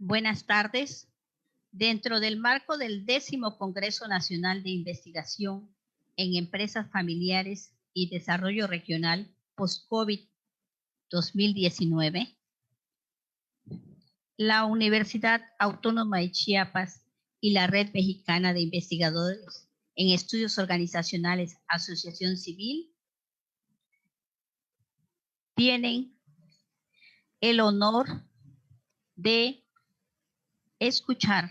Buenas tardes. Dentro del marco del 10º Congreso Nacional de Investigación en Empresas Familiares y Desarrollo Regional post-COVID 2019, la Universidad Autónoma de Chiapas y la Red Mexicana de Investigadores en Estudios Organizacionales Asociación Civil tienen el honor de escuchar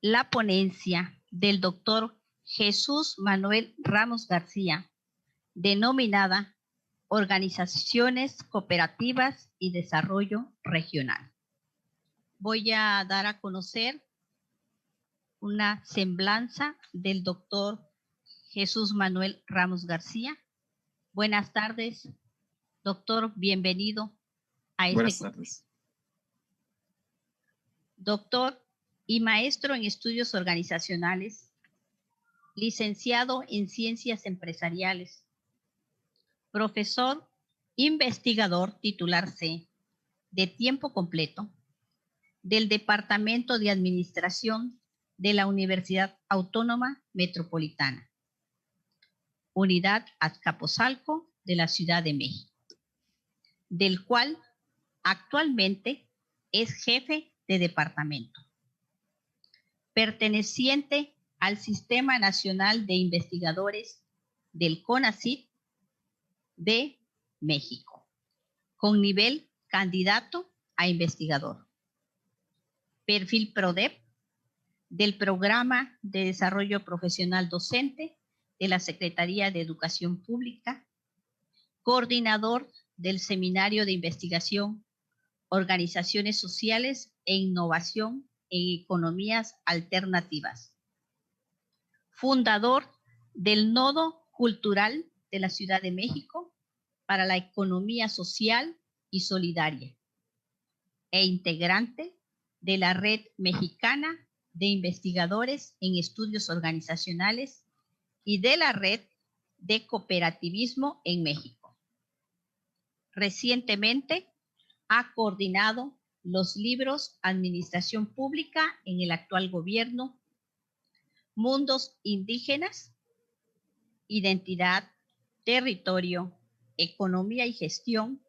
la ponencia del doctor Jesús Manuel Ramos García, denominada Organizaciones Cooperativas y Desarrollo Regional. Voy a dar a conocer una semblanza del doctor Jesús Manuel Ramos García. Buenas tardes, doctor, bienvenido a este. Buenas tardes. Doctor y maestro en estudios organizacionales, licenciado en ciencias empresariales, profesor investigador titular C de tiempo completo del Departamento de Administración de la Universidad Autónoma Metropolitana, Unidad Azcapotzalco de la Ciudad de México, del cual actualmente es jefe de departamento, perteneciente al Sistema Nacional de Investigadores del CONACYT de México, con nivel candidato a investigador. Perfil PRODEP del Programa de Desarrollo Profesional Docente de la Secretaría de Educación Pública, coordinador del Seminario de Investigación, Organizaciones Sociales e Innovación en Economías Alternativas, fundador del Nodo Cultural de la Ciudad de México para la Economía Social y Solidaria e integrante de la Red Mexicana de Investigadores en Estudios Organizacionales y de la Red de Cooperativismo en México. Recientemente ha coordinado los libros Administración Pública en el actual gobierno, Mundos Indígenas, Identidad, Territorio, Economía y Gestión,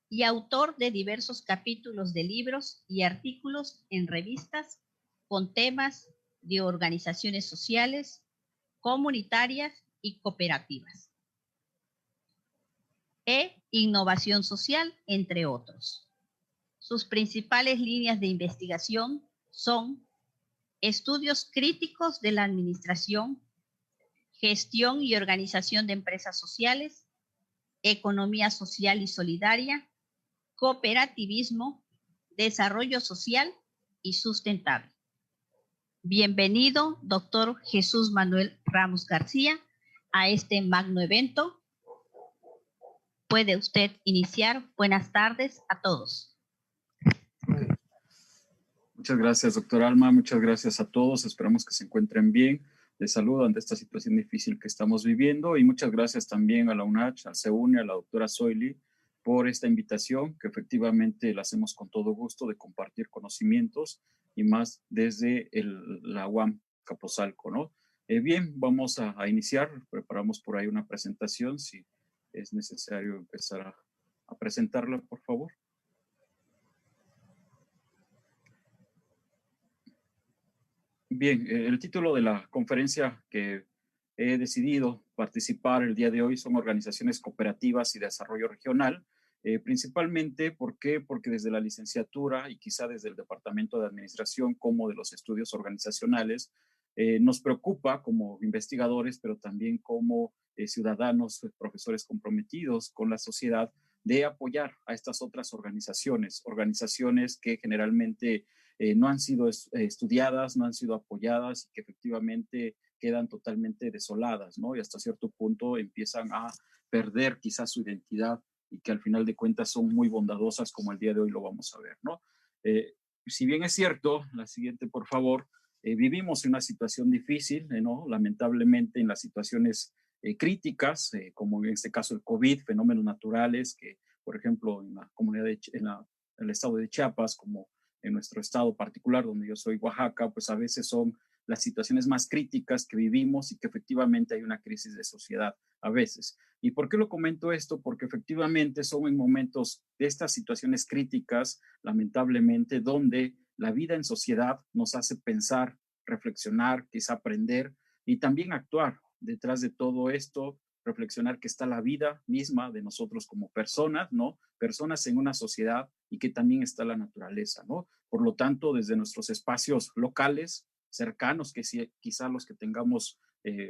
y autor de diversos capítulos de libros y artículos en revistas con temas de organizaciones sociales, comunitarias y cooperativas, e innovación social, entre otros. Sus principales líneas de investigación son estudios críticos de la administración, gestión y organización de empresas sociales, economía social y solidaria, cooperativismo, desarrollo social y sustentable. Bienvenido, doctor Jesús Manuel Ramos García, a este magno evento. Puede usted iniciar. Buenas tardes a todos. Muchas gracias, doctor Alma. Muchas gracias a todos. Esperamos que se encuentren bien. Les saludo ante esta situación difícil que estamos viviendo y muchas gracias también a la UNACH, al CEUNE, a la doctora Zoili por esta invitación que efectivamente la hacemos con todo gusto de compartir conocimientos y más desde la UAM Capozalco, ¿no? Bien, vamos a iniciar. Preparamos por ahí una presentación. Si es necesario empezar a presentarla, por favor. Bien, el título de la conferencia que he decidido participar el día de hoy son Organizaciones Cooperativas y Desarrollo Regional, principalmente, ¿por qué? Porque desde la licenciatura y quizá desde el Departamento de Administración como de los estudios organizacionales, nos preocupa como investigadores, pero también como ciudadanos, profesores comprometidos con la sociedad, de apoyar a estas otras organizaciones que generalmente no han sido estudiadas, no han sido apoyadas y que efectivamente quedan totalmente desoladas, ¿no? Y hasta cierto punto empiezan a perder quizás su identidad y que al final de cuentas son muy bondadosas, como el día de hoy lo vamos a ver, ¿no? Si bien es cierto, la siguiente, por favor, vivimos en una situación difícil, ¿no? Lamentablemente en las situaciones críticas, como en este caso el COVID, fenómenos naturales que, por ejemplo, en la comunidad en el estado de Chiapas, como en nuestro estado particular, donde yo soy Oaxaca, pues a veces son las situaciones más críticas que vivimos y que efectivamente hay una crisis de sociedad a veces. ¿Y por qué lo comento esto? Porque efectivamente son en momentos de estas situaciones críticas, lamentablemente, donde la vida en sociedad nos hace pensar, reflexionar, quizá aprender y también actuar. Detrás de todo esto, reflexionar que está la vida misma de nosotros como personas, ¿no? Personas en una sociedad y que también está la naturaleza, ¿no? Por lo tanto, desde nuestros espacios locales, cercanos, que si, quizá los que tengamos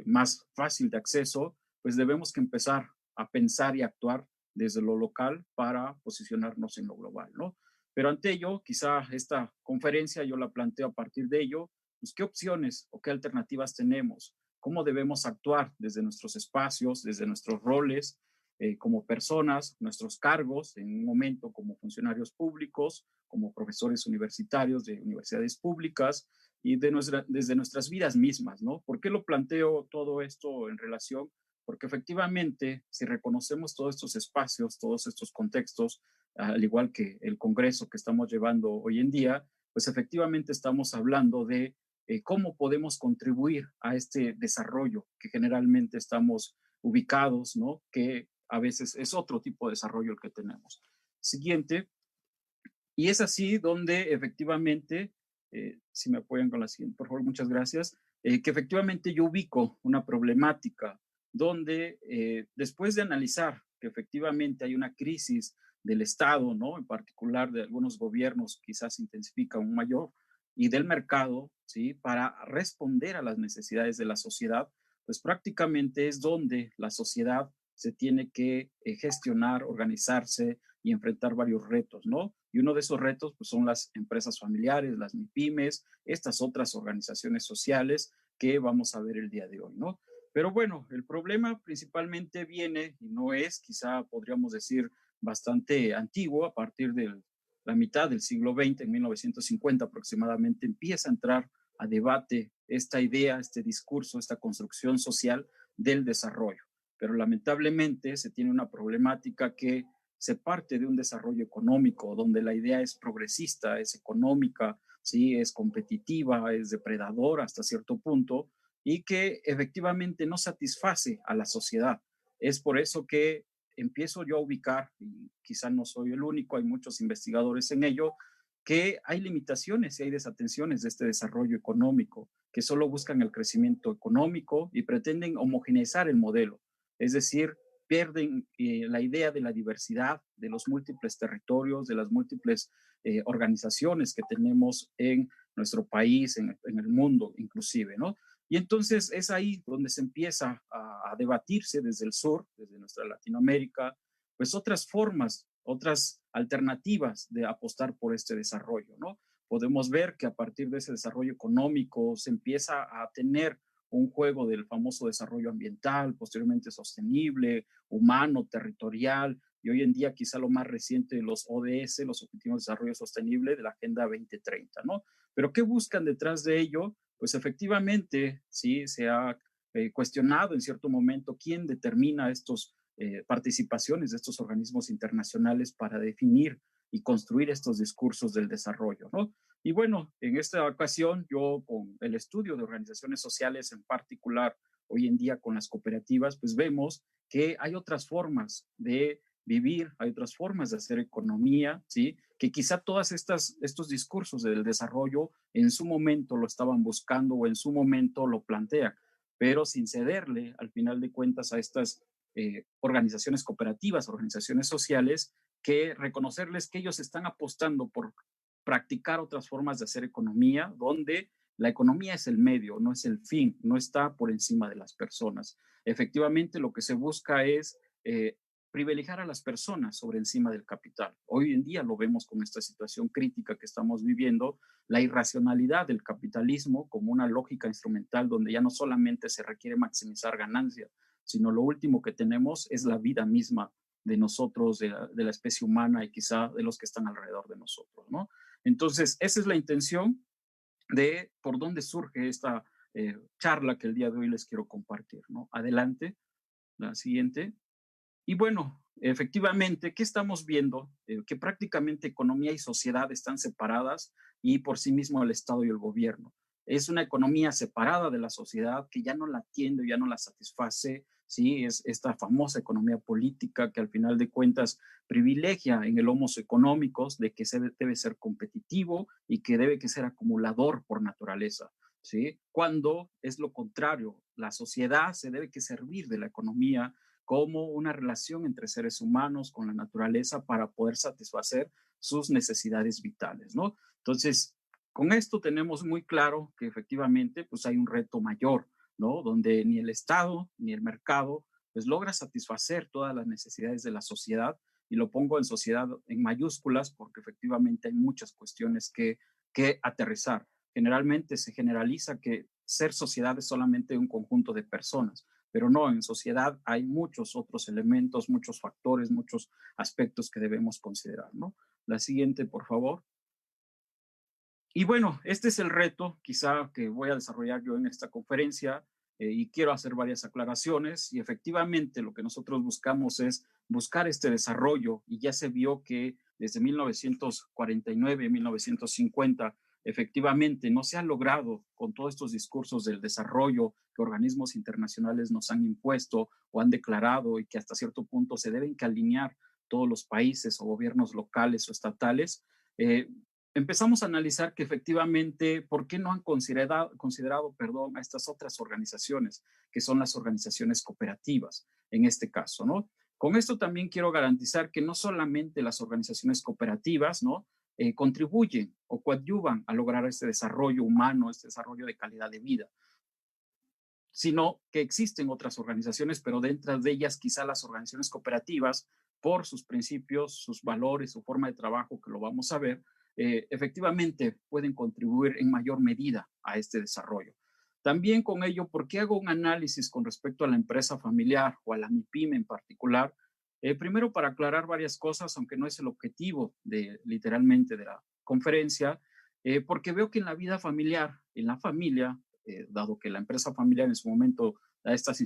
más fácil de acceso, pues debemos que empezar a pensar y actuar desde lo local para posicionarnos en lo global, ¿no? Pero ante ello, quizá esta conferencia yo la planteo a partir de ello, pues qué opciones o qué alternativas tenemos, cómo debemos actuar desde nuestros espacios, desde nuestros roles como personas, nuestros cargos en un momento como funcionarios públicos, como profesores universitarios de universidades públicas y desde nuestras vidas mismas, ¿no? ¿Por qué lo planteo todo esto en relación? Porque efectivamente, si reconocemos todos estos espacios, todos estos contextos, al igual que el Congreso que estamos llevando hoy en día, pues efectivamente estamos hablando de cómo podemos contribuir a este desarrollo que generalmente estamos ubicados, ¿no? Que a veces es otro tipo de desarrollo el que tenemos. Siguiente, y es así donde efectivamente, si me apoyan con la siguiente, por favor, muchas gracias, que efectivamente yo ubico una problemática donde después de analizar que efectivamente hay una crisis del Estado, ¿no? En particular de algunos gobiernos, quizás intensifica un mayor, y del mercado, ¿sí? Para responder a las necesidades de la sociedad, pues prácticamente es donde la sociedad se tiene que gestionar, organizarse y enfrentar varios retos, ¿no? Y uno de esos retos pues, son las empresas familiares, las MIPIMES, estas otras organizaciones sociales que vamos a ver el día de hoy, ¿no? Pero bueno, el problema principalmente viene, y no es, quizá podríamos decir, bastante antiguo, a partir de la mitad del siglo XX, en 1950 aproximadamente, empieza a entrar a debate esta idea, este discurso, esta construcción social del desarrollo. Pero lamentablemente se tiene una problemática que se parte de un desarrollo económico donde la idea es progresista, es económica, ¿sí? Es competitiva, es depredadora hasta cierto punto y que efectivamente no satisface a la sociedad. Es por eso que empiezo yo a ubicar, y quizá no soy el único, hay muchos investigadores en ello, que hay limitaciones y hay desatenciones de este desarrollo económico, que solo buscan el crecimiento económico y pretenden homogeneizar el modelo. Es decir, pierden la idea de la diversidad, de los múltiples territorios, de las múltiples organizaciones que tenemos en nuestro país, en el mundo inclusive, ¿no? Y entonces es ahí donde se empieza a debatirse desde el sur, desde nuestra Latinoamérica, pues otras formas, otras alternativas de apostar por este desarrollo, ¿no? Podemos ver que a partir de ese desarrollo económico se empieza a tener un juego del famoso desarrollo ambiental, posteriormente sostenible, humano, territorial, y hoy en día quizá lo más reciente de los ODS, los Objetivos de Desarrollo Sostenible de la Agenda 2030, ¿no? Pero ¿qué buscan detrás de ello? Pues efectivamente, sí, se ha cuestionado en cierto momento quién determina estas participaciones de estos organismos internacionales para definir y construir estos discursos del desarrollo, ¿no? Y bueno, en esta ocasión yo con el estudio de organizaciones sociales en particular, hoy en día con las cooperativas, pues vemos que hay otras formas de vivir, hay otras formas de hacer economía, ¿sí? Que quizá todas estos discursos del desarrollo en su momento lo estaban buscando o en su momento lo plantean, pero sin cederle al final de cuentas a estas organizaciones cooperativas, organizaciones sociales, que reconocerles que ellos están apostando por practicar otras formas de hacer economía, donde la economía es el medio, no es el fin, no está por encima de las personas. Efectivamente, lo que se busca es privilegiar a las personas sobre encima del capital. Hoy en día lo vemos con esta situación crítica que estamos viviendo, la irracionalidad del capitalismo como una lógica instrumental donde ya no solamente se requiere maximizar ganancias, sino lo último que tenemos es la vida misma de nosotros, de la especie humana y quizá de los que están alrededor de nosotros, ¿no? Entonces, esa es la intención de por dónde surge esta charla que el día de hoy les quiero compartir, ¿no? Adelante, la siguiente. Y bueno, efectivamente, ¿qué estamos viendo? Que prácticamente economía y sociedad están separadas y por sí mismo el Estado y el gobierno. Es una economía separada de la sociedad que ya no la atiende, ya no la satisface, ¿sí? Es esta famosa economía política que al final de cuentas privilegia en el homos económicos de que se debe ser competitivo y que debe que ser acumulador por naturaleza, ¿sí? Cuando es lo contrario, la sociedad se debe que servir de la economía como una relación entre seres humanos con la naturaleza para poder satisfacer sus necesidades vitales, ¿no? Entonces, con esto tenemos muy claro que efectivamente pues hay un reto mayor, ¿no? Donde ni el Estado ni el mercado pues logra satisfacer todas las necesidades de la sociedad, y lo pongo en sociedad en mayúsculas porque efectivamente hay muchas cuestiones que aterrizar. Generalmente se generaliza que ser sociedad es solamente un conjunto de personas, pero no, en sociedad hay muchos otros elementos, muchos factores, muchos aspectos que debemos considerar, ¿no? La siguiente, por favor. Y bueno, este es el reto quizá que voy a desarrollar yo en esta conferencia, y quiero hacer varias aclaraciones, y efectivamente lo que nosotros buscamos es buscar este desarrollo, y ya se vio que desde 1949, 1950, efectivamente no se ha logrado con todos estos discursos del desarrollo que organismos internacionales nos han impuesto o han declarado, y que hasta cierto punto se deben que alinear todos los países o gobiernos locales o estatales. Empezamos a analizar que efectivamente, ¿por qué no han considerado, perdón, a estas otras organizaciones, que son las organizaciones cooperativas, en este caso, ¿no? Con esto también quiero garantizar que no solamente las organizaciones cooperativas, ¿no? Contribuyen o coadyuvan a lograr este desarrollo humano, este desarrollo de calidad de vida, sino que existen otras organizaciones, pero dentro de ellas quizá las organizaciones cooperativas, por sus principios, sus valores, su forma de trabajo, que lo vamos a ver, efectivamente pueden contribuir en mayor medida a este desarrollo. También con ello, ¿por qué hago un análisis con respecto a la empresa familiar o a la MIPYME en particular? Primero, para aclarar varias cosas, aunque no es el objetivo de literalmente de la conferencia, porque veo que en la vida familiar, en la familia, dado que la empresa familiar en su momento da estas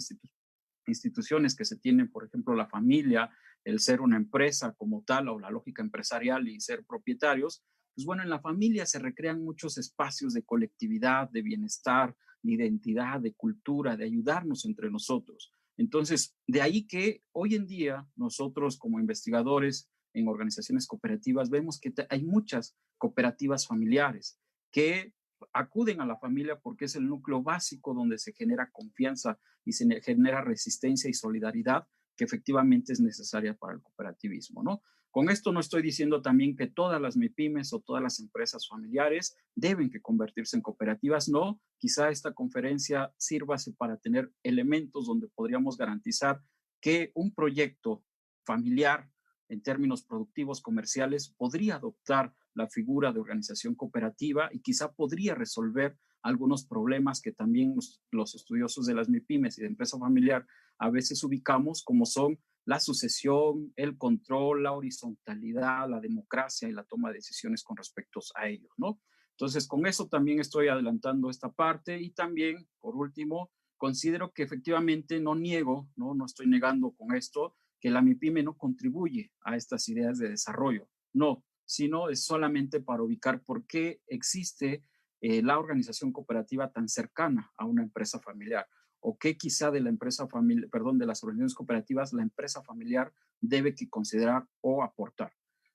instituciones que se tienen, por ejemplo, la familia, el ser una empresa como tal o la lógica empresarial y ser propietarios, pues bueno, en la familia se recrean muchos espacios de colectividad, de bienestar, de identidad, de cultura, de ayudarnos entre nosotros. Entonces, de ahí que hoy en día nosotros como investigadores en organizaciones cooperativas vemos que hay muchas cooperativas familiares que acuden a la familia porque es el núcleo básico donde se genera confianza y se genera resistencia y solidaridad que efectivamente es necesaria para el cooperativismo, ¿no? Con esto no estoy diciendo también que todas las MIPYMES o todas las empresas familiares deben que convertirse en cooperativas, no. Quizá esta conferencia sírvase para tener elementos donde podríamos garantizar que un proyecto familiar en términos productivos comerciales podría adoptar la figura de organización cooperativa y quizá podría resolver algunos problemas que también los estudiosos de las MIPYMES y de empresa familiar a veces ubicamos, como son la sucesión, el control, la horizontalidad, la democracia y la toma de decisiones con respecto a ellos, ¿no? Entonces, con eso también estoy adelantando esta parte, y también, por último, considero que efectivamente no niego, no estoy negando con esto, que la MIPYME no contribuye a estas ideas de desarrollo, no, sino es solamente para ubicar por qué existe la organización cooperativa tan cercana a una empresa familiar, o qué quizá de la empresa familiar, perdón, de las organizaciones cooperativas la empresa familiar debe que considerar o aportar.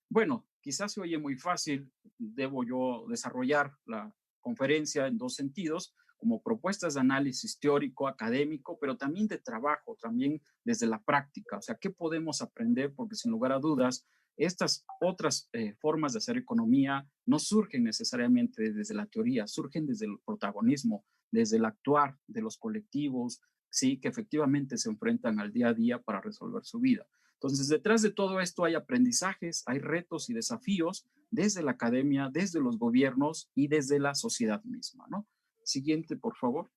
Bueno, quizás se oye muy fácil, debo yo desarrollar la conferencia en dos sentidos, como propuestas de análisis teórico, académico, pero también de trabajo, también desde la práctica. O sea, ¿qué podemos aprender? Porque sin lugar a dudas, estas otras formas de hacer economía no surgen necesariamente desde la teoría, surgen desde el protagonismo, desde el actuar de los colectivos, sí, que efectivamente se enfrentan al día a día para resolver su vida. Entonces, detrás de todo esto hay aprendizajes, hay retos y desafíos desde la academia, desde los gobiernos y desde la sociedad misma, ¿no? Siguiente, por favor.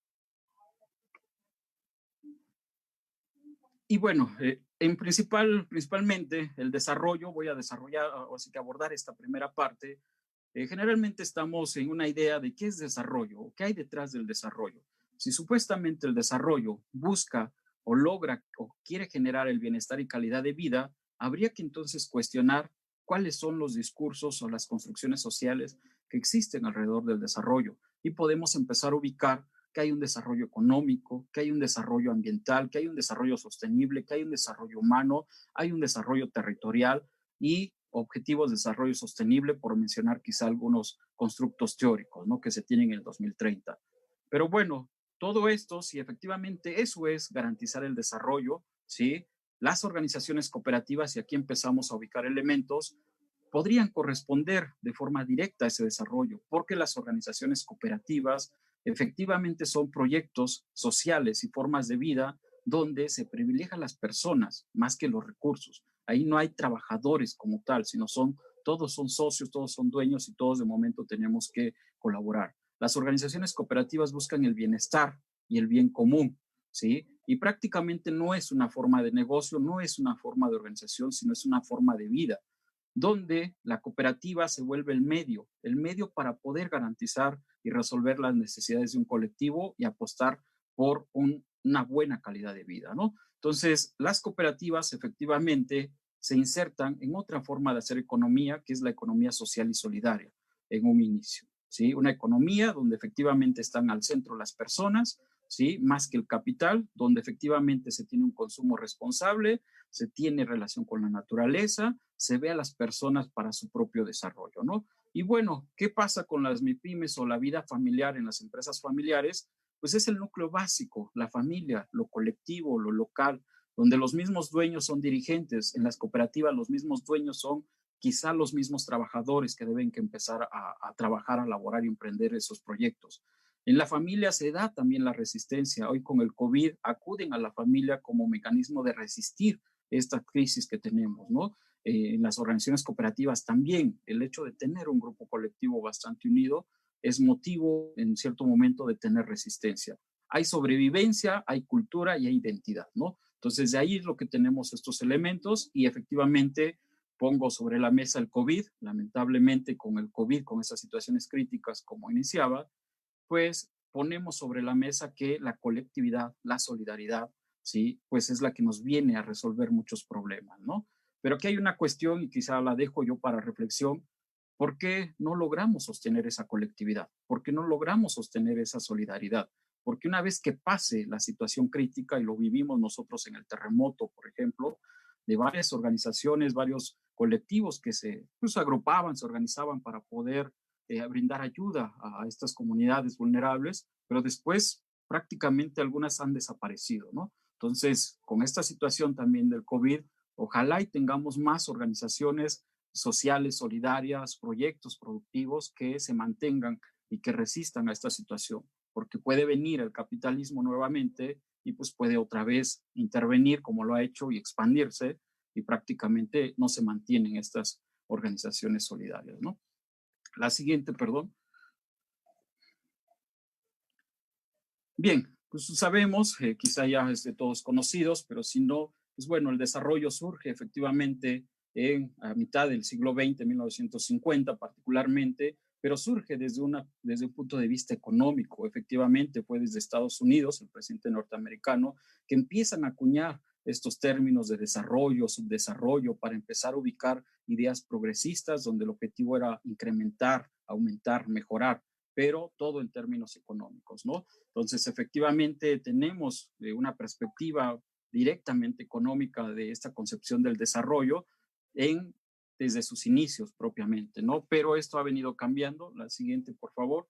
Y bueno, principalmente el desarrollo, voy a desarrollar, o así que abordar esta primera parte. Generalmente estamos en una idea de qué es desarrollo o qué hay detrás del desarrollo. Si supuestamente el desarrollo busca o logra o quiere generar el bienestar y calidad de vida, habría que entonces cuestionar cuáles son los discursos o las construcciones sociales que existen alrededor del desarrollo y podemos empezar a ubicar que hay un desarrollo económico, que hay un desarrollo ambiental, que hay un desarrollo sostenible, que hay un desarrollo humano, hay un desarrollo territorial y objetivos de desarrollo sostenible, por mencionar quizá algunos constructos teóricos, ¿no?, que se tienen en el 2030. Pero bueno, todo esto, si efectivamente eso es garantizar el desarrollo, ¿sí? Las organizaciones cooperativas, y aquí empezamos a ubicar elementos, podrían corresponder de forma directa a ese desarrollo, porque las organizaciones cooperativas efectivamente son proyectos sociales y formas de vida donde se privilegian las personas más que los recursos. Ahí no hay trabajadores como tal, sino todos son socios, todos son dueños y todos de momento tenemos que colaborar. Las organizaciones cooperativas buscan el bienestar y el bien común, ¿sí? Y prácticamente no es una forma de negocio, no es una forma de organización, sino es una forma de vida, donde la cooperativa se vuelve el medio para poder garantizar y resolver las necesidades de un colectivo y apostar por una buena calidad de vida, ¿no? Entonces, las cooperativas efectivamente se insertan en otra forma de hacer economía, que es la economía social y solidaria, en un inicio, ¿sí? Una economía donde efectivamente están al centro las personas, ¿sí? Más que el capital, donde efectivamente se tiene un consumo responsable, se tiene relación con la naturaleza, se ve a las personas para su propio desarrollo, ¿no? Y bueno, ¿qué pasa con las MIPIMES o la vida familiar en las empresas familiares? Pues es el núcleo básico, la familia, lo colectivo, lo local, donde los mismos dueños son dirigentes. En las cooperativas los mismos dueños son quizá los mismos trabajadores que deben que empezar a trabajar, a laborar y emprender esos proyectos. En la familia se da también la resistencia. Hoy con el COVID acuden a la familia como mecanismo de resistir esta crisis que tenemos, ¿no? En las organizaciones cooperativas también el hecho de tener un grupo colectivo bastante unido es motivo en cierto momento de tener resistencia. Hay sobrevivencia, hay cultura y hay identidad, ¿no? Entonces de ahí es lo que tenemos estos elementos y efectivamente pongo sobre la mesa el COVID, lamentablemente con el COVID, con esas situaciones críticas como iniciaba, pues ponemos sobre la mesa que la colectividad, la solidaridad, ¿sí? Pues es la que nos viene a resolver muchos problemas, ¿no? Pero aquí hay una cuestión y quizá la dejo yo para reflexión. ¿Por qué no logramos sostener esa colectividad? ¿Por qué no logramos sostener esa solidaridad? Porque una vez que pase la situación crítica, y lo vivimos nosotros en el terremoto, por ejemplo, de varias organizaciones, varios colectivos que se pues, agrupaban, se organizaban para poder brindar ayuda a estas comunidades vulnerables, pero después prácticamente algunas han desaparecido, ¿no? Entonces, con esta situación también del COVID, ojalá y tengamos más organizaciones sociales, solidarias, proyectos productivos que se mantengan y que resistan a esta situación, porque puede venir el capitalismo nuevamente y pues puede otra vez intervenir como lo ha hecho y expandirse y prácticamente no se mantienen estas organizaciones solidarias, ¿no? La siguiente, perdón. Bien, pues sabemos, quizá ya es de todos conocidos, pero si no, pues bueno, el desarrollo surge efectivamente a mitad del siglo XX, 1950 particularmente, pero surge desde un punto de vista económico. Efectivamente, fue desde Estados Unidos, el presidente norteamericano, que empiezan a acuñar estos términos de desarrollo, subdesarrollo, para empezar a ubicar ideas progresistas donde el objetivo era incrementar, aumentar, mejorar, pero todo en términos económicos, ¿no? Entonces, efectivamente, tenemos una perspectiva directamente económica de esta concepción del desarrollo desde sus inicios propiamente, ¿no? Pero esto ha venido cambiando. La siguiente, por favor.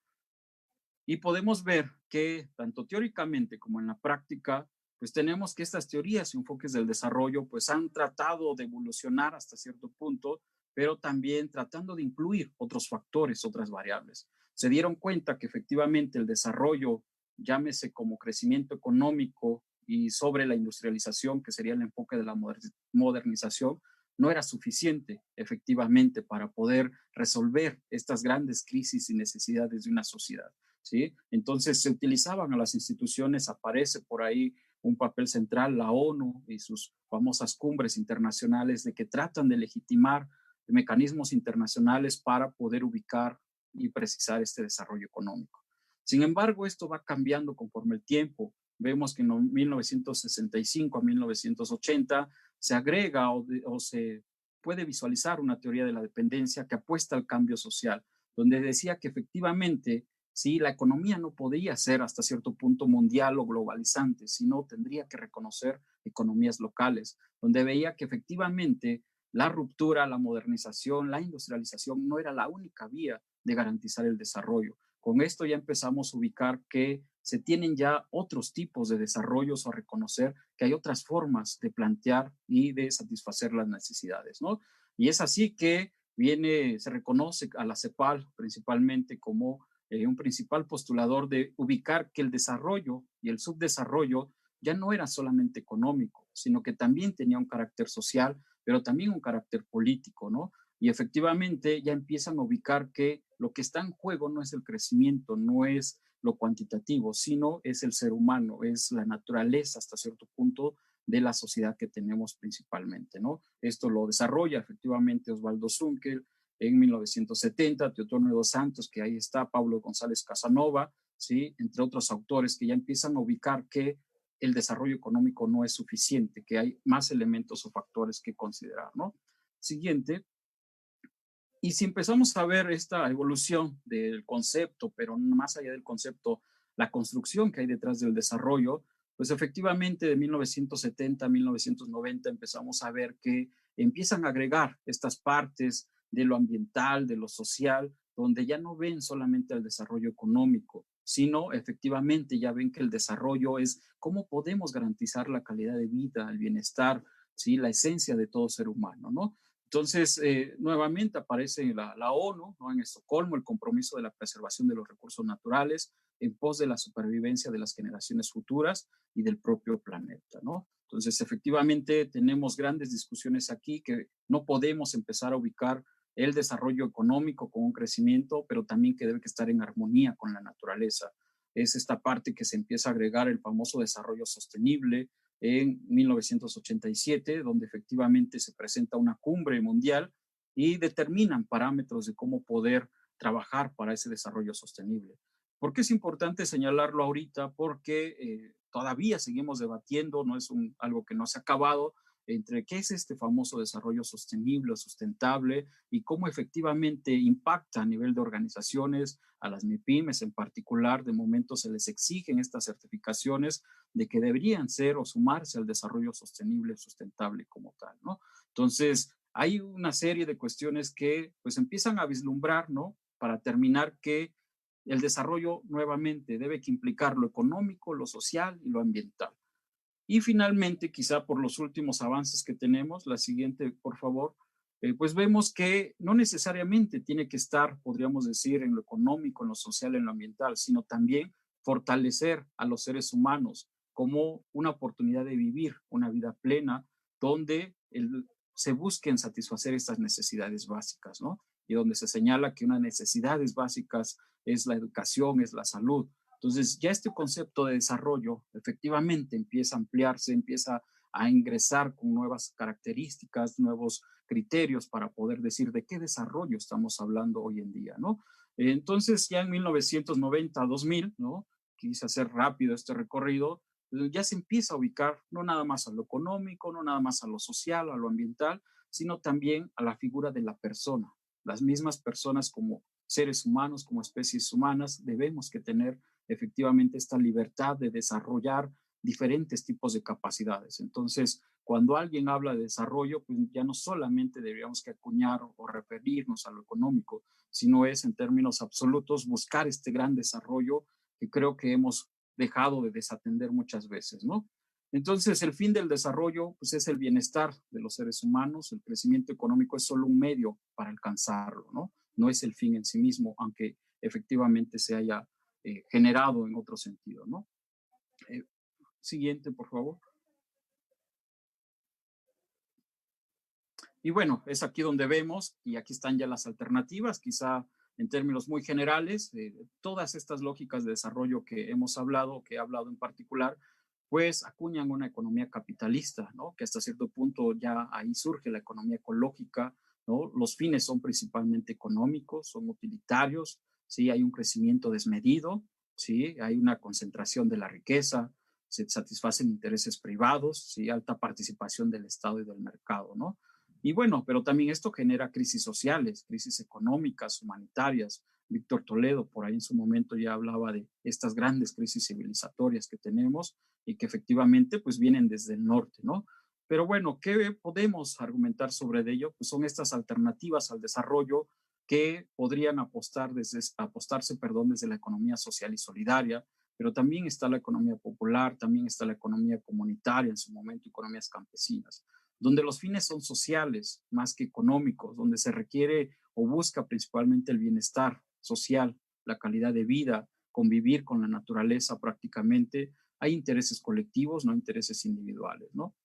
Y podemos ver que tanto teóricamente como en la práctica, pues tenemos que estas teorías y enfoques del desarrollo pues han tratado de evolucionar hasta cierto punto, pero también tratando de incluir otros factores, otras variables. Se dieron cuenta que efectivamente el desarrollo, llámese como crecimiento económico y sobre la industrialización, que sería el enfoque de la modernización, no era suficiente efectivamente para poder resolver estas grandes crisis y necesidades de una sociedad. ¿Sí? Entonces se utilizaban a las instituciones, aparece por ahí un papel central, la ONU y sus famosas cumbres internacionales de que tratan de legitimar mecanismos internacionales para poder ubicar y precisar este desarrollo económico. Sin embargo, esto va cambiando conforme el tiempo. Vemos que en 1965 a 1980 se agrega o se puede visualizar una teoría de la dependencia que apuesta al cambio social, donde decía que efectivamente, sí, la economía no podía ser hasta cierto punto mundial o globalizante, sino tendría que reconocer economías locales, donde veía que efectivamente la ruptura, la modernización, la industrialización no era la única vía de garantizar el desarrollo. Con esto ya empezamos a ubicar que se tienen ya otros tipos de desarrollos o a reconocer que hay otras formas de plantear y de satisfacer las necesidades, ¿no? Y es así que se reconoce a la CEPAL principalmente como un principal postulador de ubicar que el desarrollo y el subdesarrollo ya no era solamente económico, sino que también tenía un carácter social, pero también un carácter político, ¿no? Y efectivamente ya empiezan a ubicar que lo que está en juego no es el crecimiento, no es lo cuantitativo, sino es el ser humano, es la naturaleza hasta cierto punto de la sociedad que tenemos principalmente, ¿no? Esto lo desarrolla efectivamente Osvaldo Zunkel en 1970, Teotonio dos Santos, que ahí está, Pablo González Casanova, ¿sí? Entre otros autores que ya empiezan a ubicar que el desarrollo económico no es suficiente, que hay más elementos o factores que considerar, ¿no? Siguiente. Y si empezamos a ver esta evolución del concepto, pero más allá del concepto, la construcción que hay detrás del desarrollo, pues efectivamente de 1970 a 1990 empezamos a ver que empiezan a agregar estas partes de lo ambiental, de lo social, donde ya no ven solamente el desarrollo económico, sino efectivamente ya ven que el desarrollo es cómo podemos garantizar la calidad de vida, el bienestar, ¿sí? La esencia de todo ser humano, ¿no? Entonces, nuevamente aparece la ONU, ¿no? En Estocolmo, el compromiso de la preservación de los recursos naturales en pos de la supervivencia de las generaciones futuras y del propio planeta, ¿no? Entonces, efectivamente, tenemos grandes discusiones aquí que no podemos empezar a ubicar el desarrollo económico con un crecimiento, pero también que debe estar en armonía con la naturaleza. Es esta parte que se empieza a agregar el famoso desarrollo sostenible, en 1987, donde efectivamente se presenta una cumbre mundial y determinan parámetros de cómo poder trabajar para ese desarrollo sostenible. ¿Por qué es importante señalarlo ahorita? Porque todavía seguimos debatiendo, no es algo que no se ha acabado, entre qué es este famoso desarrollo sostenible o sustentable y cómo efectivamente impacta a nivel de organizaciones, a las MIPIMES en particular. De momento se les exigen estas certificaciones de que deberían ser o sumarse al desarrollo sostenible, sustentable como tal, ¿no? Entonces, hay una serie de cuestiones que pues empiezan a vislumbrar, ¿no? Para terminar que el desarrollo nuevamente debe que implicar lo económico, lo social y lo ambiental. Y finalmente, quizá por los últimos avances que tenemos, la siguiente, por favor, pues vemos que no necesariamente tiene que estar, podríamos decir, en lo económico, en lo social, en lo ambiental, sino también fortalecer a los seres humanos como una oportunidad de vivir una vida plena donde se busquen satisfacer estas necesidades básicas, ¿no? Y donde se señala que unas necesidades básicas es la educación, es la salud. Entonces, ya este concepto de desarrollo efectivamente empieza a ampliarse, empieza a ingresar con nuevas características, nuevos criterios para poder decir de qué desarrollo estamos hablando hoy en día, ¿no? Entonces, ya en 1990, 2000, ¿no? Quise hacer rápido este recorrido, ya se empieza a ubicar no nada más a lo económico, no nada más a lo social, a lo ambiental, sino también a la figura de la persona. Las mismas personas como seres humanos, como especies humanas, debemos que tener efectivamente esta libertad de desarrollar diferentes tipos de capacidades. Entonces, cuando alguien habla de desarrollo, pues ya no solamente deberíamos que acuñar o referirnos a lo económico, sino es en términos absolutos buscar este gran desarrollo que creo que hemos dejado de desatender muchas veces, ¿no? Entonces, el fin del desarrollo pues, es el bienestar de los seres humanos. El crecimiento económico es solo un medio para alcanzarlo, ¿no? No es el fin en sí mismo, aunque efectivamente se haya generado en otro sentido, ¿no? Siguiente, por favor. Y bueno, es aquí donde vemos, y aquí están ya las alternativas, quizá en términos muy generales, todas estas lógicas de desarrollo que hemos hablado, que he hablado en particular, pues acuñan una economía capitalista, ¿no? Que hasta cierto punto ya ahí surge la economía ecológica, ¿no? Los fines son principalmente económicos, son utilitarios, ¿sí? Hay un crecimiento desmedido, ¿sí? Hay una concentración de la riqueza, se satisfacen intereses privados, ¿sí? Alta participación del Estado y del mercado, ¿no? Y bueno, pero también esto genera crisis sociales, crisis económicas, humanitarias. Víctor Toledo por ahí en su momento ya hablaba de estas grandes crisis civilizatorias que tenemos y que efectivamente pues vienen desde el norte, ¿no? Pero bueno, ¿qué podemos argumentar sobre ello? Pues son estas alternativas al desarrollo que podrían apostarse, perdón, desde la economía social y solidaria, pero también está la economía popular, también está la economía comunitaria, en su momento economías campesinas, donde los fines son sociales más que económicos, donde se requiere o busca principalmente el bienestar social, la calidad de vida, convivir con la naturaleza prácticamente. Hay intereses colectivos, no intereses individuales, ¿no?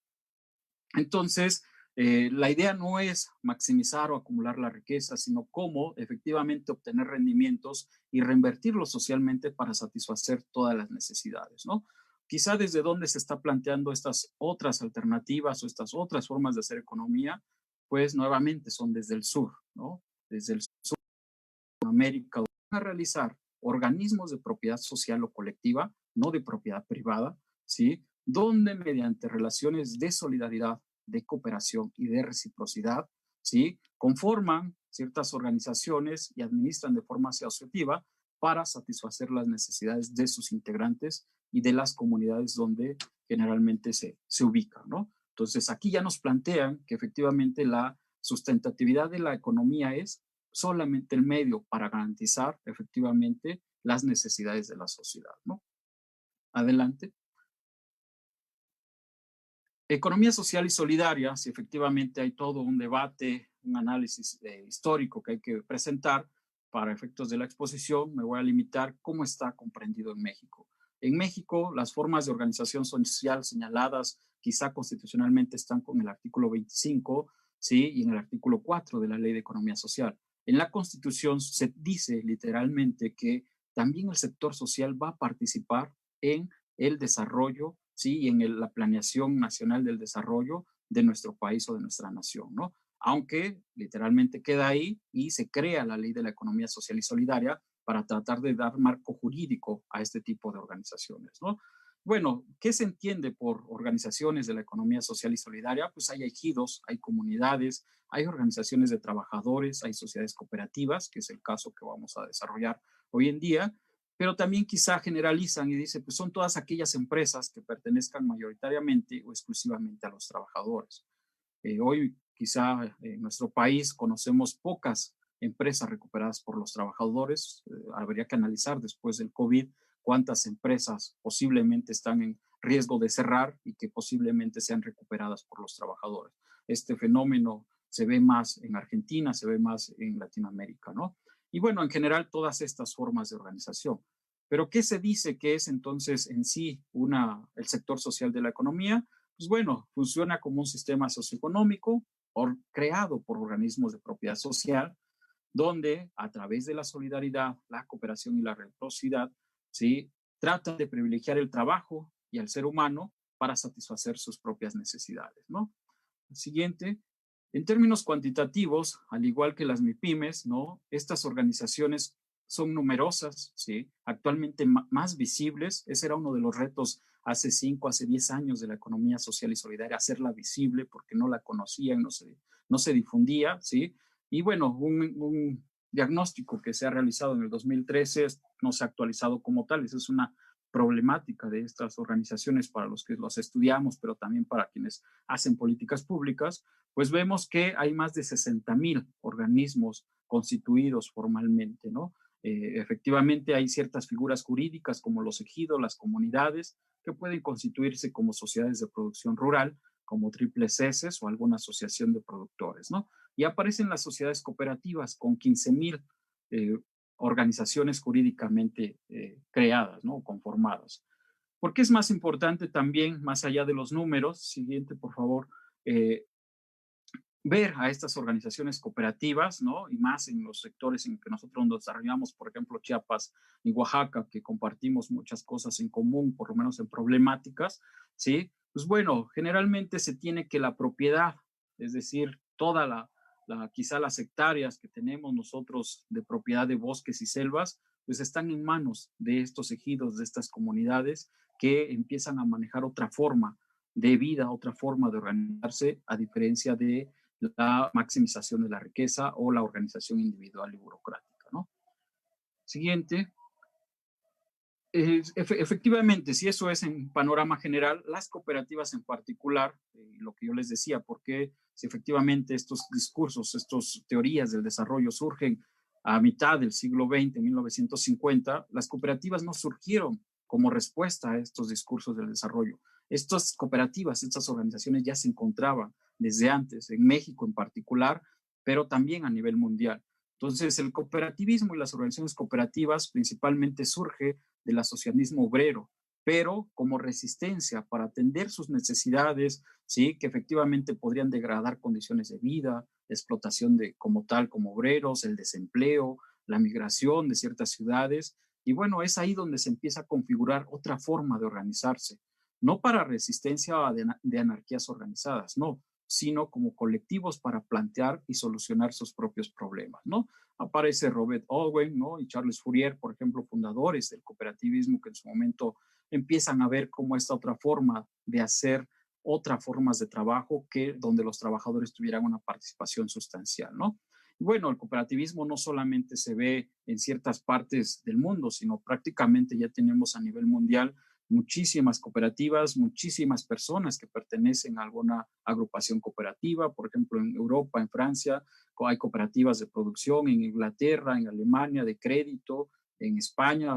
Entonces, la idea no es maximizar o acumular la riqueza, sino cómo efectivamente obtener rendimientos y reinvertirlos socialmente para satisfacer todas las necesidades, ¿no? Quizá desde dónde se está planteando estas otras alternativas o estas otras formas de hacer economía, pues nuevamente son desde el sur, ¿no? Desde el sur de América, donde van a realizar organismos de propiedad social o colectiva, no de propiedad privada, ¿sí? Donde mediante relaciones de solidaridad, de cooperación y de reciprocidad, ¿sí? Conforman ciertas organizaciones y administran de forma asociativa para satisfacer las necesidades de sus integrantes y de las comunidades donde generalmente se ubican, ¿no? Entonces, aquí ya nos plantean que efectivamente la sustentabilidad de la economía es solamente el medio para garantizar efectivamente las necesidades de la sociedad, ¿no? Adelante. Economía social y solidaria, si efectivamente hay todo un debate, un análisis histórico que hay que presentar para efectos de la exposición, me voy a limitar cómo está comprendido en México. En México, las formas de organización social señaladas quizá constitucionalmente están con el artículo 25, ¿sí? Y en el artículo 4 de la Ley de Economía Social. En la Constitución se dice literalmente que también el sector social va a participar en el desarrollo, ¿sí? Y en la planeación nacional del desarrollo de nuestro país o de nuestra nación, ¿no? Aunque literalmente queda ahí y se crea la ley de la economía social y solidaria para tratar de dar marco jurídico a este tipo de organizaciones, ¿no? Bueno, ¿qué se entiende por organizaciones de la economía social y solidaria? Pues hay ejidos, hay comunidades, hay organizaciones de trabajadores, hay sociedades cooperativas, que es el caso que vamos a desarrollar hoy en día, pero también quizá generalizan y dicen, pues son todas aquellas empresas que pertenezcan mayoritariamente o exclusivamente a los trabajadores. Hoy quizá en nuestro país conocemos pocas empresas recuperadas por los trabajadores. Habría que analizar después del COVID cuántas empresas posiblemente están en riesgo de cerrar y que posiblemente sean recuperadas por los trabajadores. Este fenómeno se ve más en Argentina, se ve más en Latinoamérica, ¿no? Y bueno, en general todas estas formas de organización. Pero ¿qué se dice que es entonces en sí el sector social de la economía? Pues bueno, funciona como un sistema socioeconómico creado por organismos de propiedad social, donde a través de la solidaridad, la cooperación y la reciprocidad, ¿sí? Tratan de privilegiar el trabajo y al ser humano para satisfacer sus propias necesidades, ¿no? El siguiente, en términos cuantitativos, al igual que las MIPIMES, ¿no? Estas organizaciones son numerosas, ¿sí? Actualmente más visibles. Ese era uno de los retos hace 5, hace 10 años de la economía social y solidaria, hacerla visible porque no la conocían, no se difundía, ¿sí? Y bueno, un diagnóstico que se ha realizado en el 2013 no se ha actualizado como tal. Esa es una problemática de estas organizaciones para los que los estudiamos, pero también para quienes hacen políticas públicas, pues vemos que hay más de 60,000 organismos constituidos formalmente, ¿no? Efectivamente hay ciertas figuras jurídicas como los ejidos, las comunidades, que pueden constituirse como sociedades de producción rural, como triples S o alguna asociación de productores, ¿no? Y aparecen las sociedades cooperativas con 15,000 eh, organizaciones jurídicamente creadas, ¿no? Conformadas. ¿Por qué es más importante también, más allá de los números? Siguiente, por favor. eh, Ver a estas organizaciones cooperativas, ¿no? Y más en los sectores en que nosotros nos desarrollamos, por ejemplo, Chiapas y Oaxaca, que compartimos muchas cosas en común, por lo menos en problemáticas, ¿sí? Pues bueno, generalmente se tiene que la propiedad, es decir, toda quizá las hectáreas que tenemos nosotros de propiedad de bosques y selvas, pues están en manos de estos ejidos, de estas comunidades que empiezan a manejar otra forma de vida, otra forma de organizarse, a diferencia de la maximización de la riqueza o la organización individual y burocrática, ¿no? Siguiente. Efectivamente, si eso es en panorama general, las cooperativas en particular, lo que yo les decía, porque si efectivamente estos discursos, estas teorías del desarrollo surgen a mitad del siglo XX, 1950, las cooperativas no surgieron como respuesta a estos discursos del desarrollo. Estas cooperativas, estas organizaciones ya se encontraban desde antes, en México en particular, pero también a nivel mundial. Entonces, el cooperativismo y las organizaciones cooperativas principalmente surge del asociacionismo obrero, pero como resistencia para atender sus necesidades, ¿sí? Que efectivamente podrían degradar condiciones de vida, explotación de como tal, como obreros, el desempleo, la migración de ciertas ciudades. Y bueno, es ahí donde se empieza a configurar otra forma de organizarse, no para resistencia de anarquías organizadas, no, sino como colectivos para plantear y solucionar sus propios problemas, ¿no? Aparece Robert Owen, ¿no? Y Charles Fourier, por ejemplo, fundadores del cooperativismo, que en su momento empiezan a ver cómo esta otra forma de hacer otras formas de trabajo que donde los trabajadores tuvieran una participación sustancial, ¿no? Bueno, el cooperativismo no solamente se ve en ciertas partes del mundo, sino prácticamente ya tenemos a nivel mundial muchísimas cooperativas, muchísimas personas que pertenecen a alguna agrupación cooperativa, por ejemplo, en Europa, en Francia, hay cooperativas de producción, en Inglaterra, en Alemania, de crédito, en España,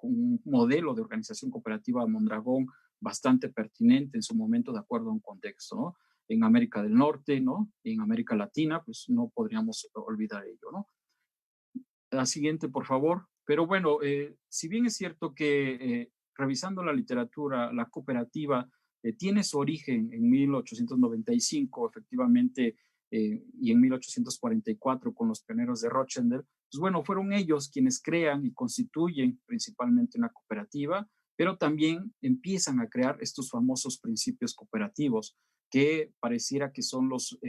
un modelo de organización cooperativa Mondragón bastante pertinente en su momento de acuerdo a un contexto, ¿no? En América del Norte, ¿no? Y en América Latina, pues no podríamos olvidar ello, ¿no? La siguiente, por favor. Pero bueno, si bien es cierto que revisando la literatura, la cooperativa tiene su origen en 1895, efectivamente, y en 1844 con los pioneros de Rochdale, pues bueno, fueron ellos quienes crean y constituyen principalmente una cooperativa, pero también empiezan a crear estos famosos principios cooperativos que pareciera que son los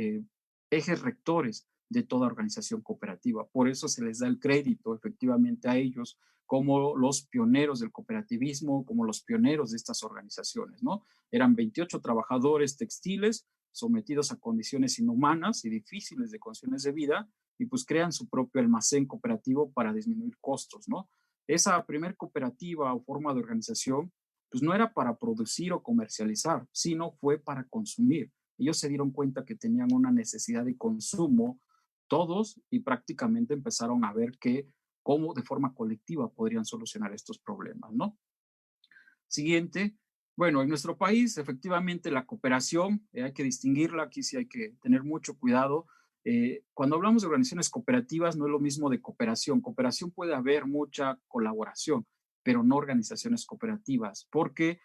ejes rectores de toda organización cooperativa. Por eso se les da el crédito efectivamente a ellos como los pioneros del cooperativismo, como los pioneros de estas organizaciones, ¿no? Eran 28 trabajadores textiles sometidos a condiciones inhumanas y difíciles de condiciones de vida y pues crean su propio almacén cooperativo para disminuir costos, ¿no? Esa primer cooperativa o forma de organización pues no era para producir o comercializar, sino fue para consumir. Ellos se dieron cuenta que tenían una necesidad de consumo todos y prácticamente empezaron a ver que cómo de forma colectiva podrían solucionar estos problemas, ¿no? Siguiente. Bueno, en nuestro país, efectivamente, la cooperación, hay que distinguirla, aquí sí hay que tener mucho cuidado. Cuando hablamos de organizaciones cooperativas, no es lo mismo de cooperación. Cooperación puede haber mucha colaboración, pero no organizaciones cooperativas, porque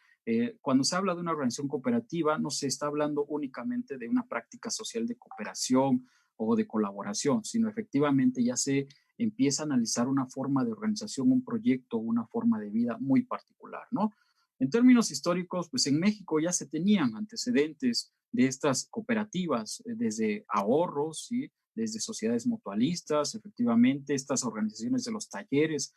cuando se habla de una organización cooperativa, no se está hablando únicamente de una práctica social de cooperación o de colaboración, sino efectivamente ya se empieza a analizar una forma de organización, un proyecto, una forma de vida muy particular, ¿no? En términos históricos, pues en México ya se tenían antecedentes de estas cooperativas, desde ahorros, ¿sí? Desde sociedades mutualistas, efectivamente, estas organizaciones de los talleres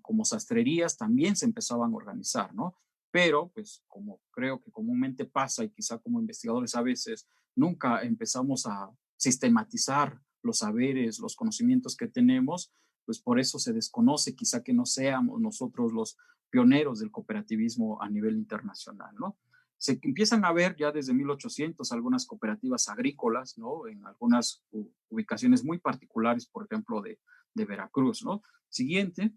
como sastrerías también se empezaban a organizar, ¿no? Pero, pues, como creo que comúnmente pasa y quizá como investigadores a veces nunca empezamos a sistematizar los saberes, los conocimientos que tenemos, pues por eso se desconoce quizá que no seamos nosotros los pioneros del cooperativismo a nivel internacional, ¿no? Se empiezan a ver ya desde 1800 algunas cooperativas agrícolas, ¿no? En algunas ubicaciones muy particulares, por ejemplo, de Veracruz, ¿no? Siguiente.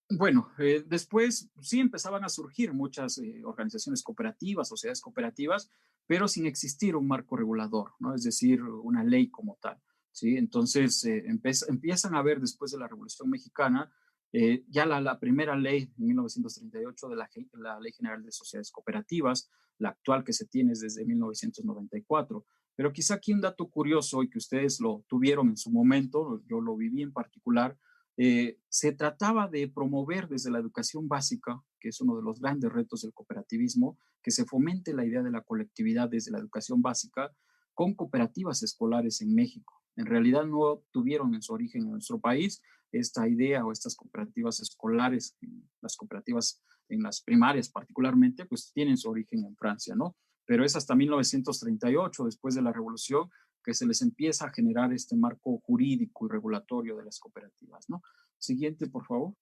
Bueno, después sí empezaban a surgir muchas organizaciones cooperativas, sociedades cooperativas, pero sin existir un marco regulador, ¿no? Es decir, una ley como tal, ¿sí? Entonces empiezan a ver después de la Revolución Mexicana ya la primera ley en 1938 de la Ley General de Sociedades Cooperativas, la actual que se tiene es desde 1994. Pero quizá aquí un dato curioso y que ustedes lo tuvieron en su momento, yo lo viví en particular, se trataba de promover desde la educación básica, que es uno de los grandes retos del cooperativismo, que se fomente la idea de la colectividad desde la educación básica con cooperativas escolares en México. En realidad no tuvieron en su origen en nuestro país esta idea o estas cooperativas escolares, las cooperativas en las primarias particularmente, pues tienen su origen en Francia, ¿no? pero es hasta 1938, después de la Revolución, que se les empieza a generar este marco jurídico y regulatorio de las cooperativas, ¿no? Siguiente, por favor.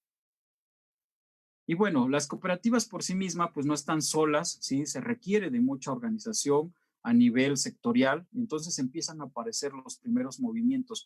Y bueno, las cooperativas por sí mismas pues no están solas, ¿sí? Se requiere de mucha organización a nivel sectorial, y entonces empiezan a aparecer los primeros movimientos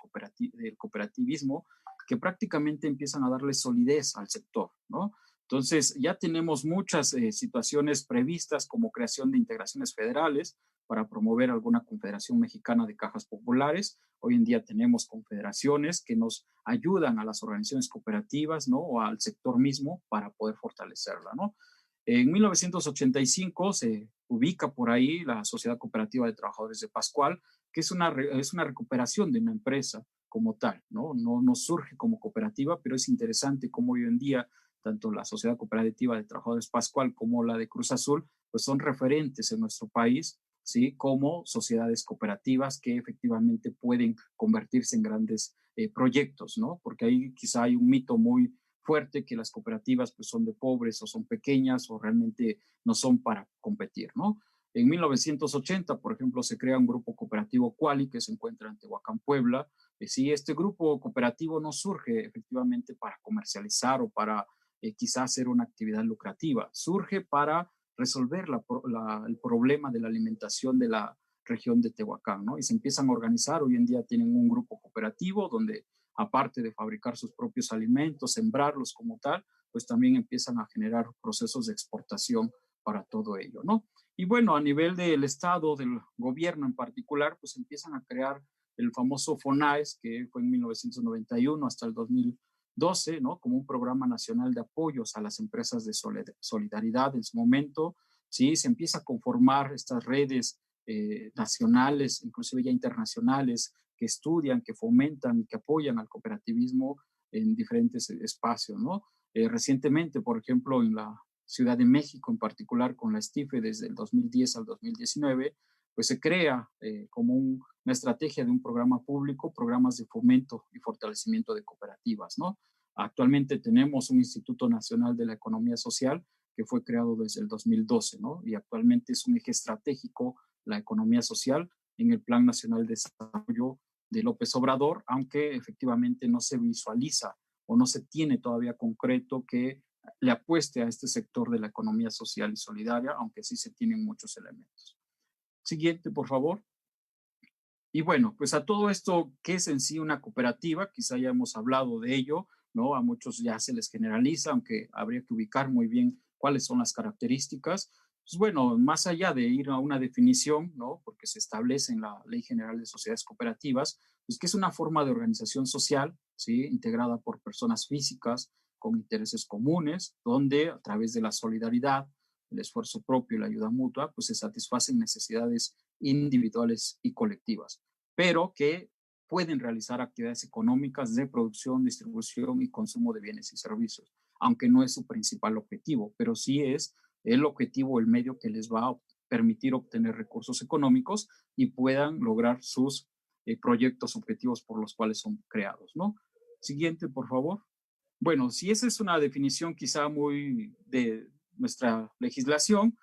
del cooperativismo que prácticamente empiezan a darle solidez al sector, ¿no? Entonces ya tenemos muchas situaciones previstas como creación de integraciones federales para promover alguna confederación mexicana de cajas populares. Hoy en día tenemos confederaciones que nos ayudan a las organizaciones cooperativas, ¿no? O al sector mismo para poder fortalecerla, ¿no? En 1985 se ubica por ahí la Sociedad Cooperativa de Trabajadores de Pascual, que es una recuperación de una empresa como tal, ¿no? No surge como cooperativa, pero es interesante cómo hoy en día tanto la Sociedad Cooperativa de Trabajadores Pascual como la de Cruz Azul, pues son referentes en nuestro país, ¿sí? Como sociedades cooperativas que efectivamente pueden convertirse en grandes proyectos, ¿no? Porque ahí quizá hay un mito muy fuerte que las cooperativas pues son de pobres o son pequeñas o realmente no son para competir, ¿no? En 1980, por ejemplo, se crea un grupo cooperativo Quali que se encuentra en Tehuacán, Puebla. Sí, este grupo cooperativo no surge efectivamente para comercializar o para quizá hacer una actividad lucrativa, surge para resolver el problema de la alimentación de la región de Tehuacán, ¿no? Y se empiezan a organizar, hoy en día tienen un grupo cooperativo donde aparte de fabricar sus propios alimentos, sembrarlos como tal, pues también empiezan a generar procesos de exportación para todo ello, ¿no? Y bueno, a nivel del Estado, del gobierno en particular, pues empiezan a crear el famoso FONAES, que fue en 1991 hasta el 2012, ¿no? Como un programa nacional de apoyos a las empresas de solidaridad en su momento, ¿sí? Se empieza a conformar estas redes nacionales, inclusive ya internacionales, que estudian, que fomentan, que apoyan al cooperativismo en diferentes espacios, ¿no? Recientemente, por ejemplo, en la Ciudad de México, en particular con la STIFE desde el 2010 al 2019, pues se crea como una estrategia de un programa público, programas de fomento y fortalecimiento de cooperativas, ¿no? Actualmente tenemos un Instituto Nacional de la Economía Social que fue creado desde el 2012, ¿no? Y actualmente es un eje estratégico la economía social en el Plan Nacional de Desarrollo de López Obrador, aunque efectivamente no se visualiza o no se tiene todavía concreto que le apueste a este sector de la economía social y solidaria, aunque sí se tienen muchos elementos. Siguiente, por favor. Y bueno, pues a todo esto, ¿qué es en sí una cooperativa? Quizá ya hemos hablado de ello, ¿no? A muchos ya se les generaliza, aunque habría que ubicar muy bien cuáles son las características. Pues bueno, más allá de ir a una definición, ¿no? Porque se establece en la Ley General de Sociedades Cooperativas, pues que es una forma de organización social, ¿sí? Integrada por personas físicas con intereses comunes, donde a través de la solidaridad, el esfuerzo propio y la ayuda mutua, pues se satisfacen necesidades individuales y colectivas, pero que pueden realizar actividades económicas de producción, distribución y consumo de bienes y servicios, aunque no es su principal objetivo, pero sí es el objetivo, el medio que les va a permitir obtener recursos económicos y puedan lograr sus proyectos objetivos por los cuales son creados, ¿no? Siguiente, por favor. Bueno, si esa es una definición quizá muy de nuestra legislación,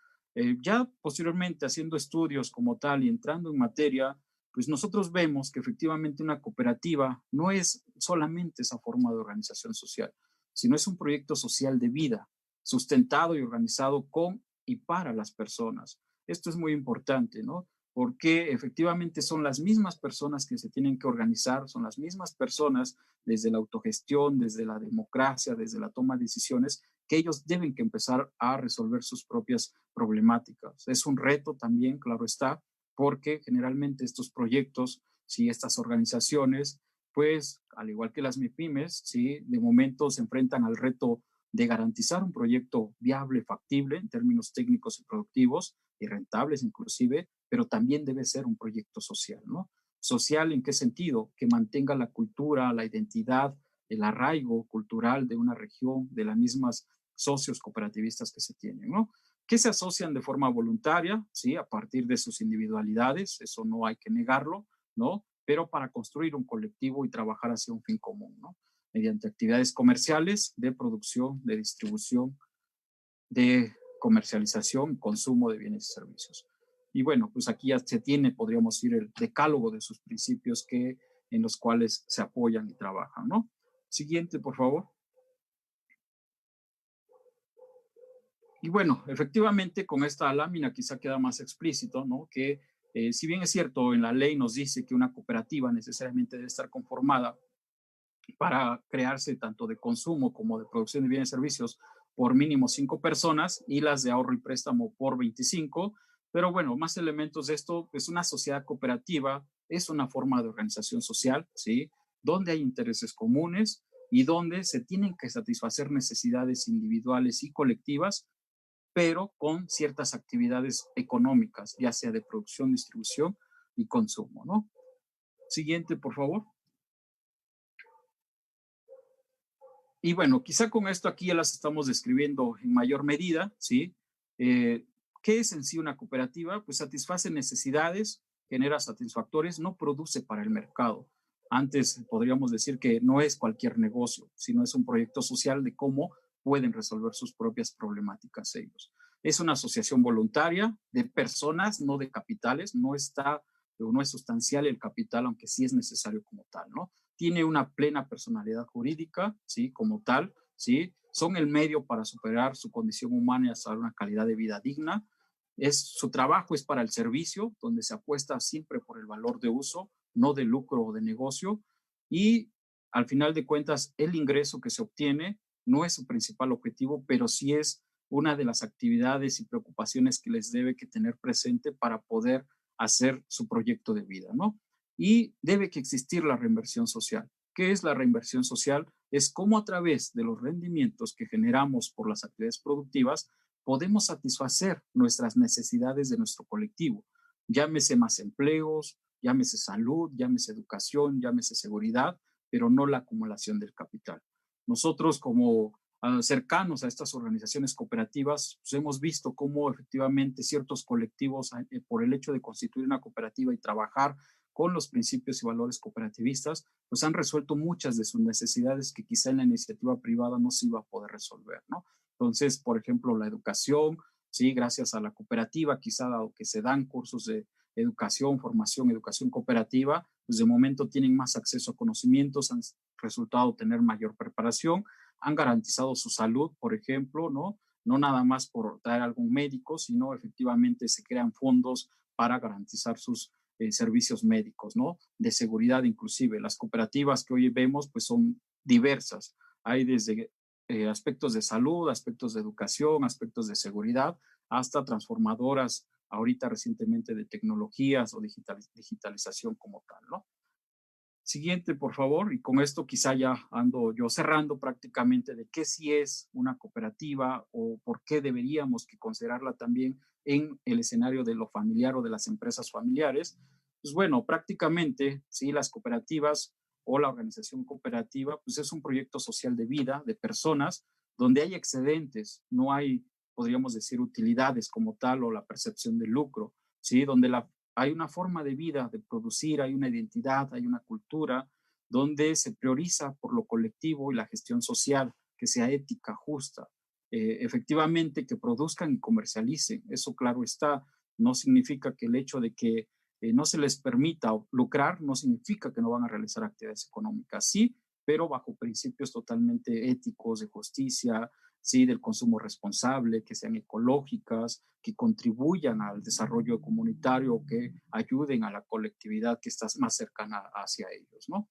ya posteriormente haciendo estudios como tal y entrando en materia, pues nosotros vemos que efectivamente una cooperativa no es solamente esa forma de organización social, sino es un proyecto social de vida, sustentado y organizado con y para las personas. Esto es muy importante, ¿no? Porque efectivamente son las mismas personas que se tienen que organizar, son las mismas personas desde la autogestión, desde la democracia, desde la toma de decisiones, que ellos deben que empezar a resolver sus propias problemáticas. Es un reto también, claro está, porque generalmente estos proyectos, si estas organizaciones, pues al igual que las MIPIMES, si de momento se enfrentan al reto de garantizar un proyecto viable, factible en términos técnicos y productivos y rentables inclusive, pero también debe ser un proyecto social, ¿no? Social, ¿en qué sentido? Que mantenga la cultura, la identidad, el arraigo cultural de una región, de las mismas socios cooperativistas que se tienen, ¿no? Que se asocian de forma voluntaria, ¿sí? A partir de sus individualidades, eso no hay que negarlo, ¿no? Pero para construir un colectivo y trabajar hacia un fin común, ¿no? Mediante actividades comerciales, de producción, de distribución, de comercialización, consumo de bienes y servicios. Y bueno, pues aquí ya se tiene, podríamos decir, el decálogo de sus principios en los cuales se apoyan y trabajan, ¿no? Siguiente, por favor. Y bueno, efectivamente, con esta lámina quizá queda más explícito, ¿no? Que si bien es cierto, en la ley nos dice que una cooperativa necesariamente debe estar conformada para crearse tanto de consumo como de producción de bienes y servicios por mínimo 5 personas y las de ahorro y préstamo por 25. Pero bueno, más elementos de esto, pues una sociedad cooperativa es una forma de organización social, ¿sí? Donde hay intereses comunes y donde se tienen que satisfacer necesidades individuales y colectivas, pero con ciertas actividades económicas, ya sea de producción, distribución y consumo, ¿no? Siguiente, por favor. Y bueno, quizá con esto aquí ya las estamos describiendo en mayor medida, ¿sí? ¿Qué es en sí una cooperativa? Pues satisface necesidades, genera satisfactores, no produce para el mercado. Antes podríamos decir que no es cualquier negocio, sino es un proyecto social de cómo pueden resolver sus propias problemáticas ellos. Es una asociación voluntaria de personas, no de capitales, no es sustancial el capital, aunque sí es necesario como tal, ¿no? Tiene una plena personalidad jurídica, ¿sí? Como tal, ¿sí? Son el medio para superar su condición humana y hacer una calidad de vida digna. Su trabajo es para el servicio, donde se apuesta siempre por el valor de uso, no de lucro o de negocio. Y al final de cuentas, el ingreso que se obtiene no es su principal objetivo, pero sí es una de las actividades y preocupaciones que les debe que tener presente para poder hacer su proyecto de vida, ¿no? Y debe que existir la reinversión social. ¿Qué es la reinversión social? Es cómo a través de los rendimientos que generamos por las actividades productivas podemos satisfacer nuestras necesidades de nuestro colectivo. Llámese más empleos, llámese salud, llámese educación, llámese seguridad, pero no la acumulación del capital. Nosotros como cercanos a estas organizaciones cooperativas, pues hemos visto cómo efectivamente ciertos colectivos, por el hecho de constituir una cooperativa y trabajar con los principios y valores cooperativistas, pues han resuelto muchas de sus necesidades que quizá en la iniciativa privada no se iba a poder resolver, ¿no? Entonces, por ejemplo, la educación, sí, gracias a la cooperativa, quizá dado que se dan cursos de educación, formación, educación cooperativa, pues de momento tienen más acceso a conocimientos, han resultado tener mayor preparación, han garantizado su salud, por ejemplo, ¿no? No nada más por traer algún médico, sino efectivamente se crean fondos para garantizar sus servicios médicos, ¿no? De seguridad inclusive. Las cooperativas que hoy vemos pues son diversas. Hay desde aspectos de salud, aspectos de educación, aspectos de seguridad, hasta transformadoras ahorita recientemente de tecnologías o digitalización como tal, ¿no? Siguiente, por favor, y con esto quizá ya ando yo cerrando prácticamente de qué sí es una cooperativa o por qué deberíamos que considerarla también en el escenario de lo familiar o de las empresas familiares. Pues bueno, prácticamente, sí, las cooperativas o la organización cooperativa, pues es un proyecto social de vida de personas donde hay excedentes, no hay, podríamos decir, utilidades como tal o la percepción de lucro, sí, donde hay una forma de vida, de producir, hay una identidad, hay una cultura donde se prioriza por lo colectivo y la gestión social, que sea ética, justa, efectivamente que produzcan y comercialicen. Eso claro está, no significa que el hecho de que no se les permita lucrar, no significa que no van a realizar actividades económicas, sí, pero bajo principios totalmente éticos de justicia, sí, del consumo responsable, que sean ecológicas, que contribuyan al desarrollo comunitario, que ayuden a la colectividad que está más cercana hacia ellos, ¿no?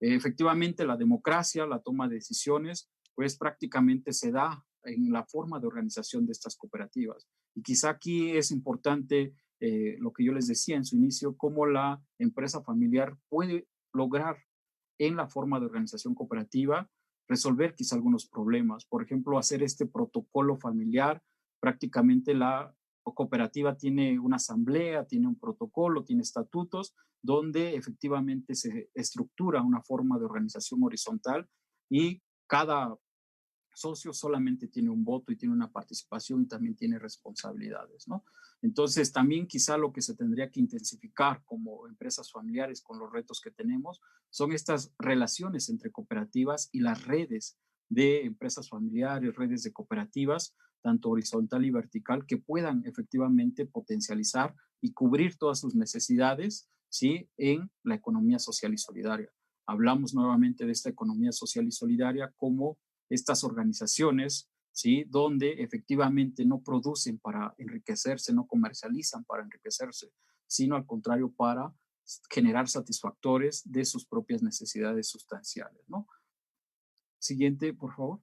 Efectivamente, la democracia, la toma de decisiones, pues prácticamente se da en la forma de organización de estas cooperativas. Y quizá aquí es importante lo que yo les decía en su inicio, cómo la empresa familiar puede lograr en la forma de organización cooperativa resolver quizá algunos problemas. Por ejemplo, hacer este protocolo familiar. Prácticamente la cooperativa tiene una asamblea, tiene un protocolo, tiene estatutos, donde efectivamente se estructura una forma de organización horizontal y cada socio solamente tiene un voto y tiene una participación y también tiene responsabilidades, ¿no? Entonces, también quizá lo que se tendría que intensificar como empresas familiares con los retos que tenemos son estas relaciones entre cooperativas y las redes de empresas familiares, redes de cooperativas, tanto horizontal y vertical, que puedan efectivamente potencializar y cubrir todas sus necesidades, ¿sí? En la economía social y solidaria. Hablamos nuevamente de esta economía social y solidaria como estas organizaciones, ¿sí? Donde efectivamente no producen para enriquecerse, no comercializan para enriquecerse, sino al contrario para generar satisfactores de sus propias necesidades sustanciales, ¿no? Siguiente, por favor.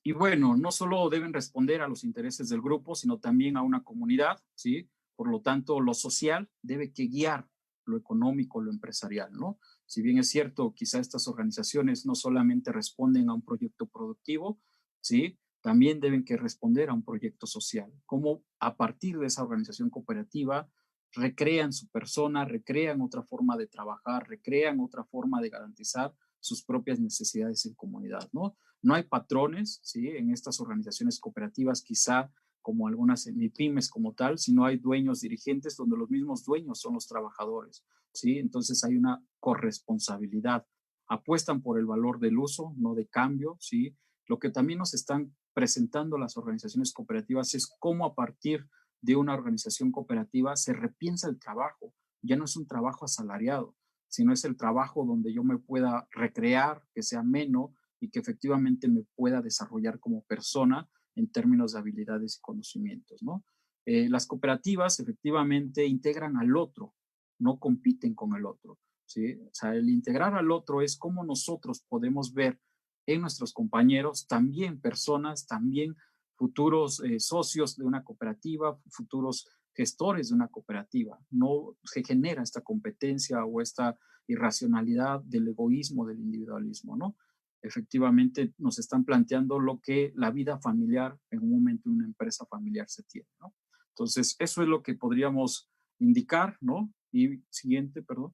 Y bueno, no solo deben responder a los intereses del grupo, sino también a una comunidad, ¿sí? Por lo tanto, lo social debe que guiar lo económico, lo empresarial, ¿no? Si bien es cierto, quizá estas organizaciones no solamente responden a un proyecto productivo, ¿sí? También deben que responder a un proyecto social. Cómo a partir de esa organización cooperativa recrean su persona, recrean otra forma de trabajar, recrean otra forma de garantizar sus propias necesidades en comunidad, ¿no? No hay patrones, ¿sí? En estas organizaciones cooperativas, quizá como algunas MIPYMES como tal, sino hay dueños dirigentes donde los mismos dueños son los trabajadores, ¿sí? Entonces hay una corresponsabilidad. Apuestan por el valor del uso, no de cambio, ¿sí? Lo que también nos están presentando las organizaciones cooperativas es cómo a partir de una organización cooperativa se repiensa el trabajo. Ya no es un trabajo asalariado, sino es el trabajo donde yo me pueda recrear, que sea ameno, y que efectivamente me pueda desarrollar como persona en términos de habilidades y conocimientos, ¿no? Las cooperativas efectivamente integran al otro, no compiten con el otro, ¿sí? O sea, el integrar al otro es cómo nosotros podemos ver en nuestros compañeros también personas, también futuros socios de una cooperativa, futuros gestores de una cooperativa. No se genera esta competencia o esta irracionalidad del egoísmo, del individualismo, ¿no? Efectivamente nos están planteando lo que la vida familiar en un momento en una empresa familiar se tiene, ¿no? Entonces, eso es lo que podríamos indicar, ¿no? Y siguiente, perdón.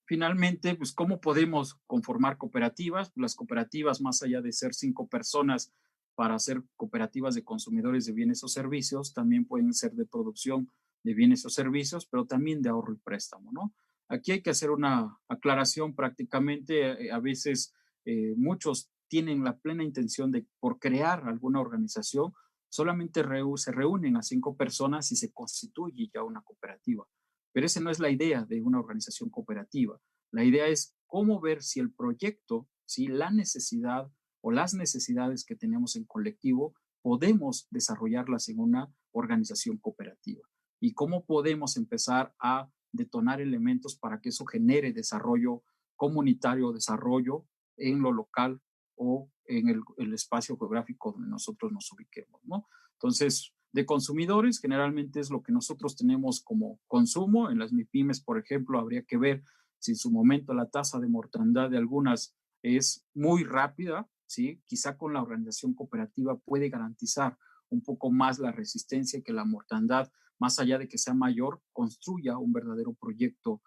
Finalmente, pues, ¿cómo podemos conformar cooperativas? Las cooperativas, más allá de ser 5 personas para ser cooperativas de consumidores de bienes o servicios, también pueden ser de producción de bienes o servicios, pero también de ahorro y préstamo, ¿no? Aquí hay que hacer una aclaración prácticamente. A veces muchos tienen la plena intención de, por crear alguna organización, solamente se reúnen a 5 personas y se constituye ya una cooperativa. Pero esa no es la idea de una organización cooperativa. La idea es cómo ver si el proyecto, si la necesidad o las necesidades que tenemos en colectivo, podemos desarrollarlas en una organización cooperativa y cómo podemos empezar a detonar elementos para que eso genere desarrollo comunitario, desarrollo en lo local o en el espacio geográfico donde nosotros nos ubiquemos, ¿no? Entonces, de consumidores, generalmente es lo que nosotros tenemos como consumo. En las MIPYMES, por ejemplo, habría que ver si en su momento la tasa de mortandad de algunas es muy rápida, ¿sí? Quizá con la organización cooperativa puede garantizar un poco más la resistencia y que la mortandad, más allá de que sea mayor, construya un verdadero proyecto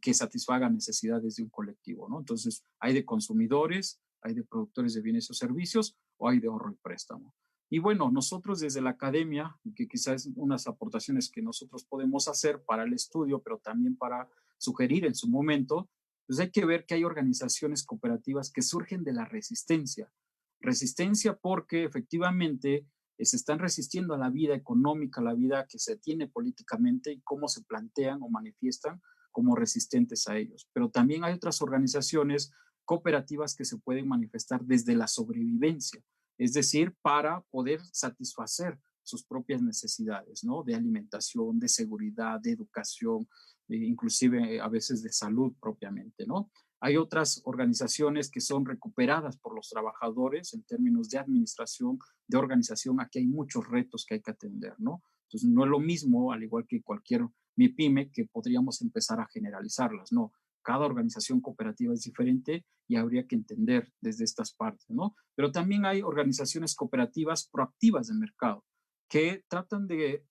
que satisfaga necesidades de un colectivo, ¿no? Entonces, hay de consumidores, hay de productores de bienes o servicios, o hay de ahorro y préstamo. Y bueno, nosotros desde la academia, que quizás unas aportaciones que nosotros podemos hacer para el estudio, pero también para sugerir en su momento, pues hay que ver que hay organizaciones cooperativas que surgen de la resistencia. Resistencia porque efectivamente se están resistiendo a la vida económica, a la vida que se tiene políticamente y cómo se plantean o manifiestan como resistentes a ellos. Pero también hay otras organizaciones cooperativas que se pueden manifestar desde la sobrevivencia, es decir, para poder satisfacer sus propias necesidades, ¿no? De alimentación, de seguridad, de educación, inclusive a veces de salud propiamente, ¿no? Hay otras organizaciones que son recuperadas por los trabajadores en términos de administración, de organización. Aquí hay muchos retos que hay que atender, ¿no? Entonces, no es lo mismo, al igual que cualquier MIPYME, que podríamos empezar a generalizarlas, ¿no? Cada organización cooperativa es diferente y habría que entender desde estas partes, ¿no? Pero también hay organizaciones cooperativas proactivas de mercado que tratan de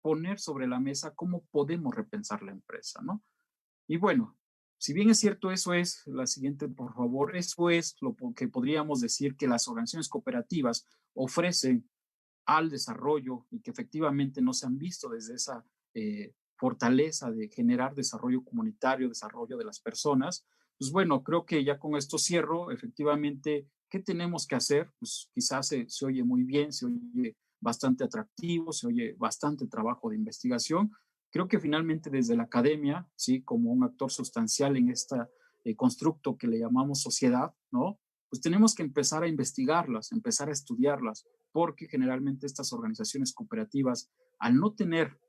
poner sobre la mesa cómo podemos repensar la empresa, ¿no? Y bueno, si bien es cierto, eso es, la siguiente, por favor, eso es lo que podríamos decir que las organizaciones cooperativas ofrecen al desarrollo y que efectivamente no se han visto desde esa fortaleza de generar desarrollo comunitario, desarrollo de las personas. Pues bueno, creo que ya con esto cierro. Efectivamente, ¿qué tenemos que hacer? Pues quizás se oye muy bien, se oye bastante atractivo, se oye bastante trabajo de investigación. Creo que finalmente desde la academia, ¿sí? Como un actor sustancial en este constructo que le llamamos sociedad, ¿no? Pues tenemos que empezar a investigarlas, empezar a estudiarlas, porque generalmente estas organizaciones cooperativas, al no tener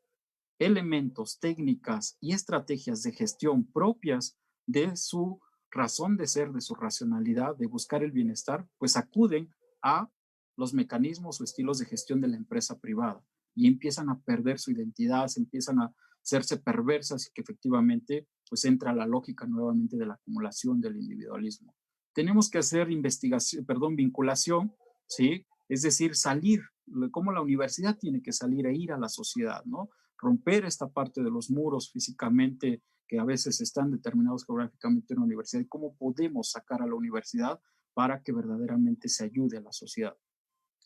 elementos, técnicas y estrategias de gestión propias de su razón de ser, de su racionalidad, de buscar el bienestar, pues acuden a los mecanismos o estilos de gestión de la empresa privada y empiezan a perder su identidad, se empiezan a hacerse perversas y que efectivamente pues entra la lógica nuevamente de la acumulación del individualismo. Tenemos que hacer investigación, perdón, vinculación, ¿sí? Es decir, salir, como la universidad tiene que salir e ir a la sociedad, ¿no? Romper esta parte de los muros físicamente que a veces están determinados geográficamente en la universidad y cómo podemos sacar a la universidad para que verdaderamente se ayude a la sociedad.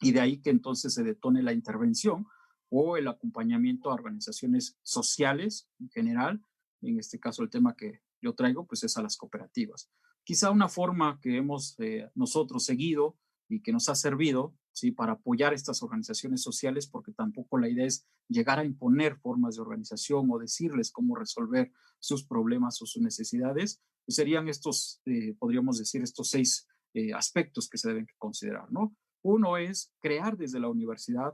Y de ahí que entonces se detone la intervención o el acompañamiento a organizaciones sociales en general. En este caso, el tema que yo traigo, pues es a las cooperativas. Quizá una forma que hemos nosotros seguido y que nos ha servido, ¿sí? Para apoyar estas organizaciones sociales, porque tampoco la idea es llegar a imponer formas de organización o decirles cómo resolver sus problemas o sus necesidades, pues serían estos, podríamos decir, estos 6 aspectos que se deben considerar, ¿no? Uno es crear desde la universidad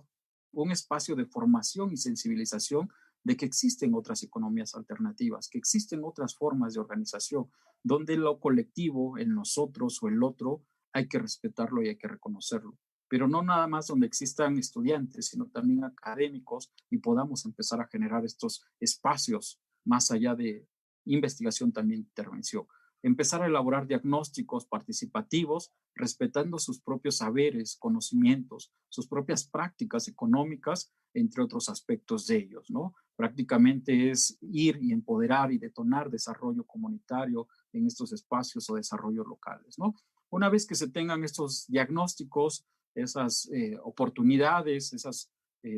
un espacio de formación y sensibilización de que existen otras economías alternativas, que existen otras formas de organización, donde lo colectivo, el nosotros o el otro, hay que respetarlo y hay que reconocerlo. Pero no nada más donde existan estudiantes, sino también académicos y podamos empezar a generar estos espacios más allá de investigación, también intervención. Empezar a elaborar diagnósticos participativos respetando sus propios saberes, conocimientos, sus propias prácticas económicas, entre otros aspectos de ellos, ¿no? Prácticamente es ir y empoderar y detonar desarrollo comunitario en estos espacios o desarrollos locales, ¿no? Una vez que se tengan estos diagnósticos, esas oportunidades, esas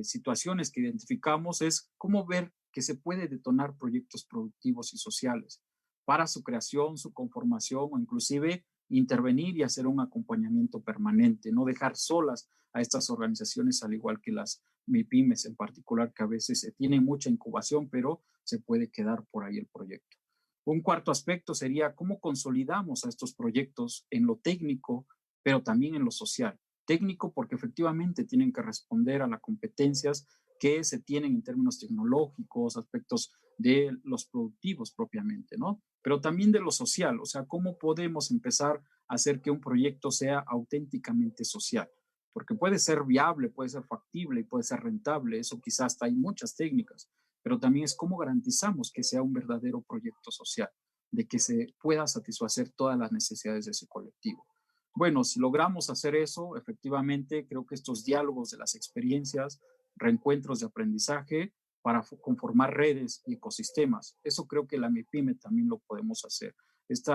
situaciones que identificamos, es cómo ver que se puede detonar proyectos productivos y sociales para su creación, su conformación o inclusive intervenir y hacer un acompañamiento permanente, no dejar solas a estas organizaciones, al igual que las MIPYMES en particular, que a veces tienen mucha incubación, pero se puede quedar por ahí el proyecto. Un cuarto aspecto sería cómo consolidamos a estos proyectos en lo técnico, pero también en lo social. Técnico porque efectivamente tienen que responder a las competencias que se tienen en términos tecnológicos, aspectos de los productivos propiamente, ¿no? Pero también de lo social, o sea, cómo podemos empezar a hacer que un proyecto sea auténticamente social, porque puede ser viable, puede ser factible y puede ser rentable, eso quizás hasta hay muchas técnicas, pero también es cómo garantizamos que sea un verdadero proyecto social, de que se pueda satisfacer todas las necesidades de ese colectivo. Bueno, si logramos hacer eso, efectivamente, creo que estos diálogos de las experiencias, reencuentros de aprendizaje, para conformar redes y ecosistemas. Eso creo que la MIPYME también lo podemos hacer. Este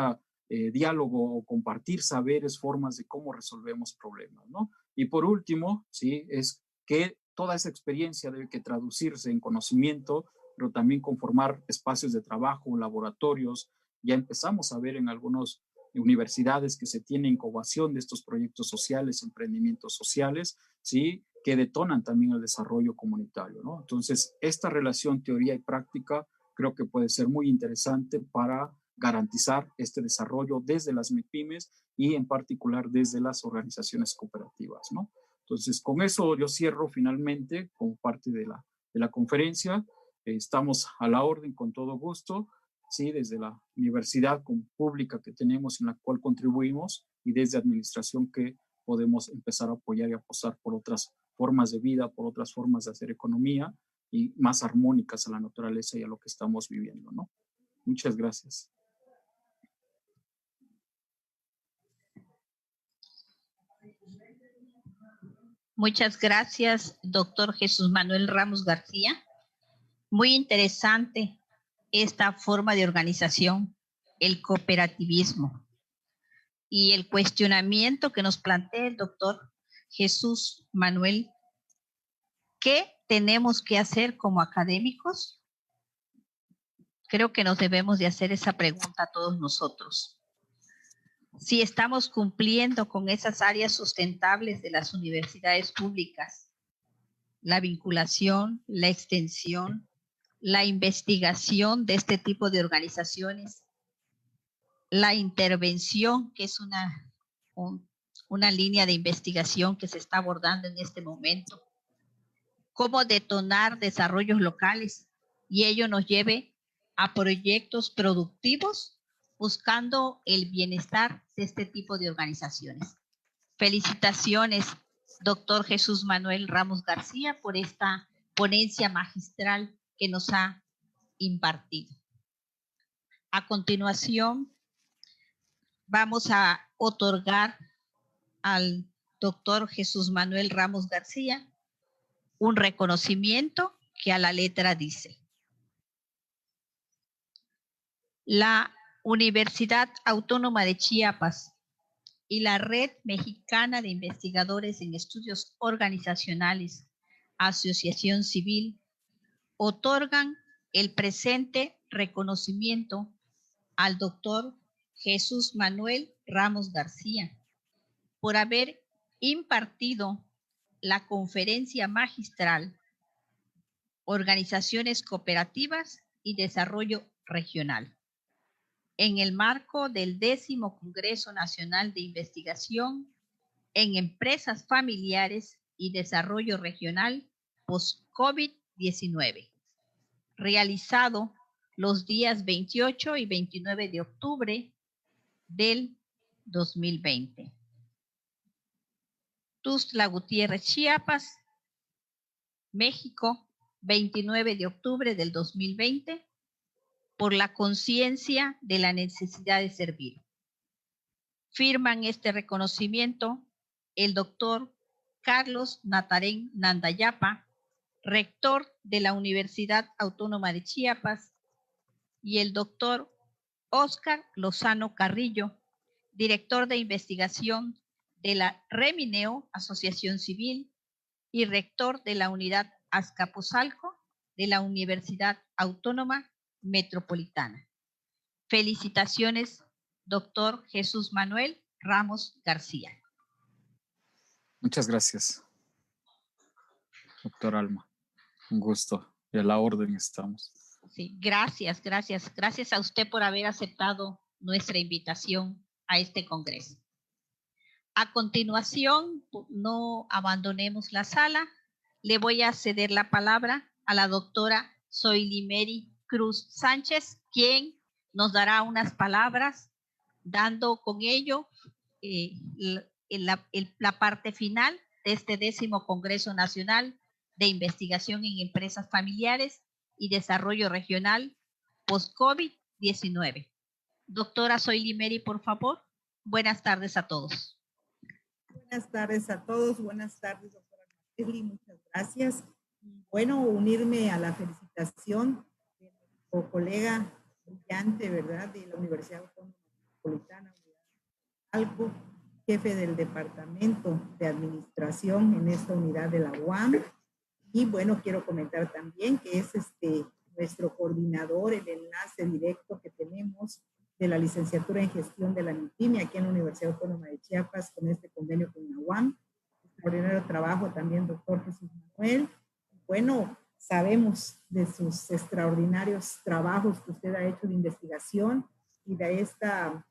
diálogo o compartir saberes, formas de cómo resolvemos problemas, ¿no? Y por último, ¿sí? Es que toda esa experiencia debe que traducirse en conocimiento, pero también conformar espacios de trabajo, laboratorios. Ya empezamos a ver en algunas universidades que se tiene incubación de estos proyectos sociales, emprendimientos sociales, ¿sí? Que detonan también el desarrollo comunitario, ¿no? Entonces, esta relación teoría y práctica creo que puede ser muy interesante para garantizar este desarrollo desde las MIPYMES y en particular desde las organizaciones cooperativas, ¿no? Entonces, con eso yo cierro finalmente como parte de la conferencia. Estamos a la orden con todo gusto, ¿sí? Desde la universidad pública que tenemos en la cual contribuimos y desde administración que podemos empezar a apoyar y apostar por otras formas de vida, por otras formas de hacer economía y más armónicas a la naturaleza y a lo que estamos viviendo, ¿no? Muchas gracias. Muchas gracias, doctor Jesús Manuel Ramos García. Muy interesante esta forma de organización, el cooperativismo y el cuestionamiento que nos plantea el doctor Jesús Manuel. ¿Qué tenemos que hacer como académicos? Creo que nos debemos de hacer esa pregunta a todos nosotros. si estamos cumpliendo con esas áreas sustentables de las universidades públicas, la vinculación, la extensión, la investigación de este tipo de organizaciones, la intervención, que es una línea de investigación que se está abordando en este momento, cómo detonar desarrollos locales y ello nos lleve a proyectos productivos buscando el bienestar de este tipo de organizaciones. Felicitaciones, doctor Jesús Manuel Ramos García, por esta ponencia magistral que nos ha impartido. A continuación, vamos a otorgar al doctor Jesús Manuel Ramos García un reconocimiento que a la letra dice: la Universidad Autónoma de Chiapas y la Red Mexicana de Investigadores en Estudios Organizacionales, Asociación Civil, otorgan el presente reconocimiento al doctor Jesús Manuel Ramos García por haber impartido la conferencia magistral Organizaciones Cooperativas y Desarrollo Regional en el marco del 10º Congreso Nacional de Investigación en Empresas Familiares y Desarrollo Regional post-COVID-19, realizado los días 28 y 29 de octubre del 2020. Tuxtla Gutiérrez, Chiapas, México, 29 de octubre del 2020, por la conciencia de la necesidad de servir. Firman este reconocimiento el doctor Carlos Natarén Nandayapa, rector de la Universidad Autónoma de Chiapas, y el doctor Óscar Lozano Carrillo, director de investigación de la Remineo, Asociación Civil, y rector de la Unidad Azcapotzalco de la Universidad Autónoma Metropolitana. Felicitaciones, doctor Jesús Manuel Ramos García. Muchas gracias, doctor Alma. Un gusto. Y a la orden estamos. Sí, gracias a usted por haber aceptado nuestra invitación a este congreso. A continuación, no abandonemos la sala. Le voy a ceder la palabra a la doctora Soylimeri Cruz Sánchez, quien nos dará unas palabras, dando con ello la parte final de este 10º Congreso Nacional de Investigación en Empresas Familiares y Desarrollo Regional post-COVID-19. Doctora Soylimeri, por favor. Buenas tardes a todos. Buenas tardes a todos. Buenas tardes, doctora Martelli. Muchas gracias. Bueno, unirme a la felicitación de nuestro colega brillante, ¿verdad?, de la Universidad Autónoma Metropolitana, Alco, jefe del Departamento de Administración en esta unidad de la UAM. Y bueno, quiero comentar también que es nuestro coordinador, el enlace directo que tenemos de la licenciatura en gestión de la NITIMI aquí en la Universidad Autónoma de Chiapas con este convenio con la UAM. Extraordinario trabajo también, doctor Jesús Manuel. Bueno, sabemos de sus extraordinarios trabajos que usted ha hecho de investigación y de esta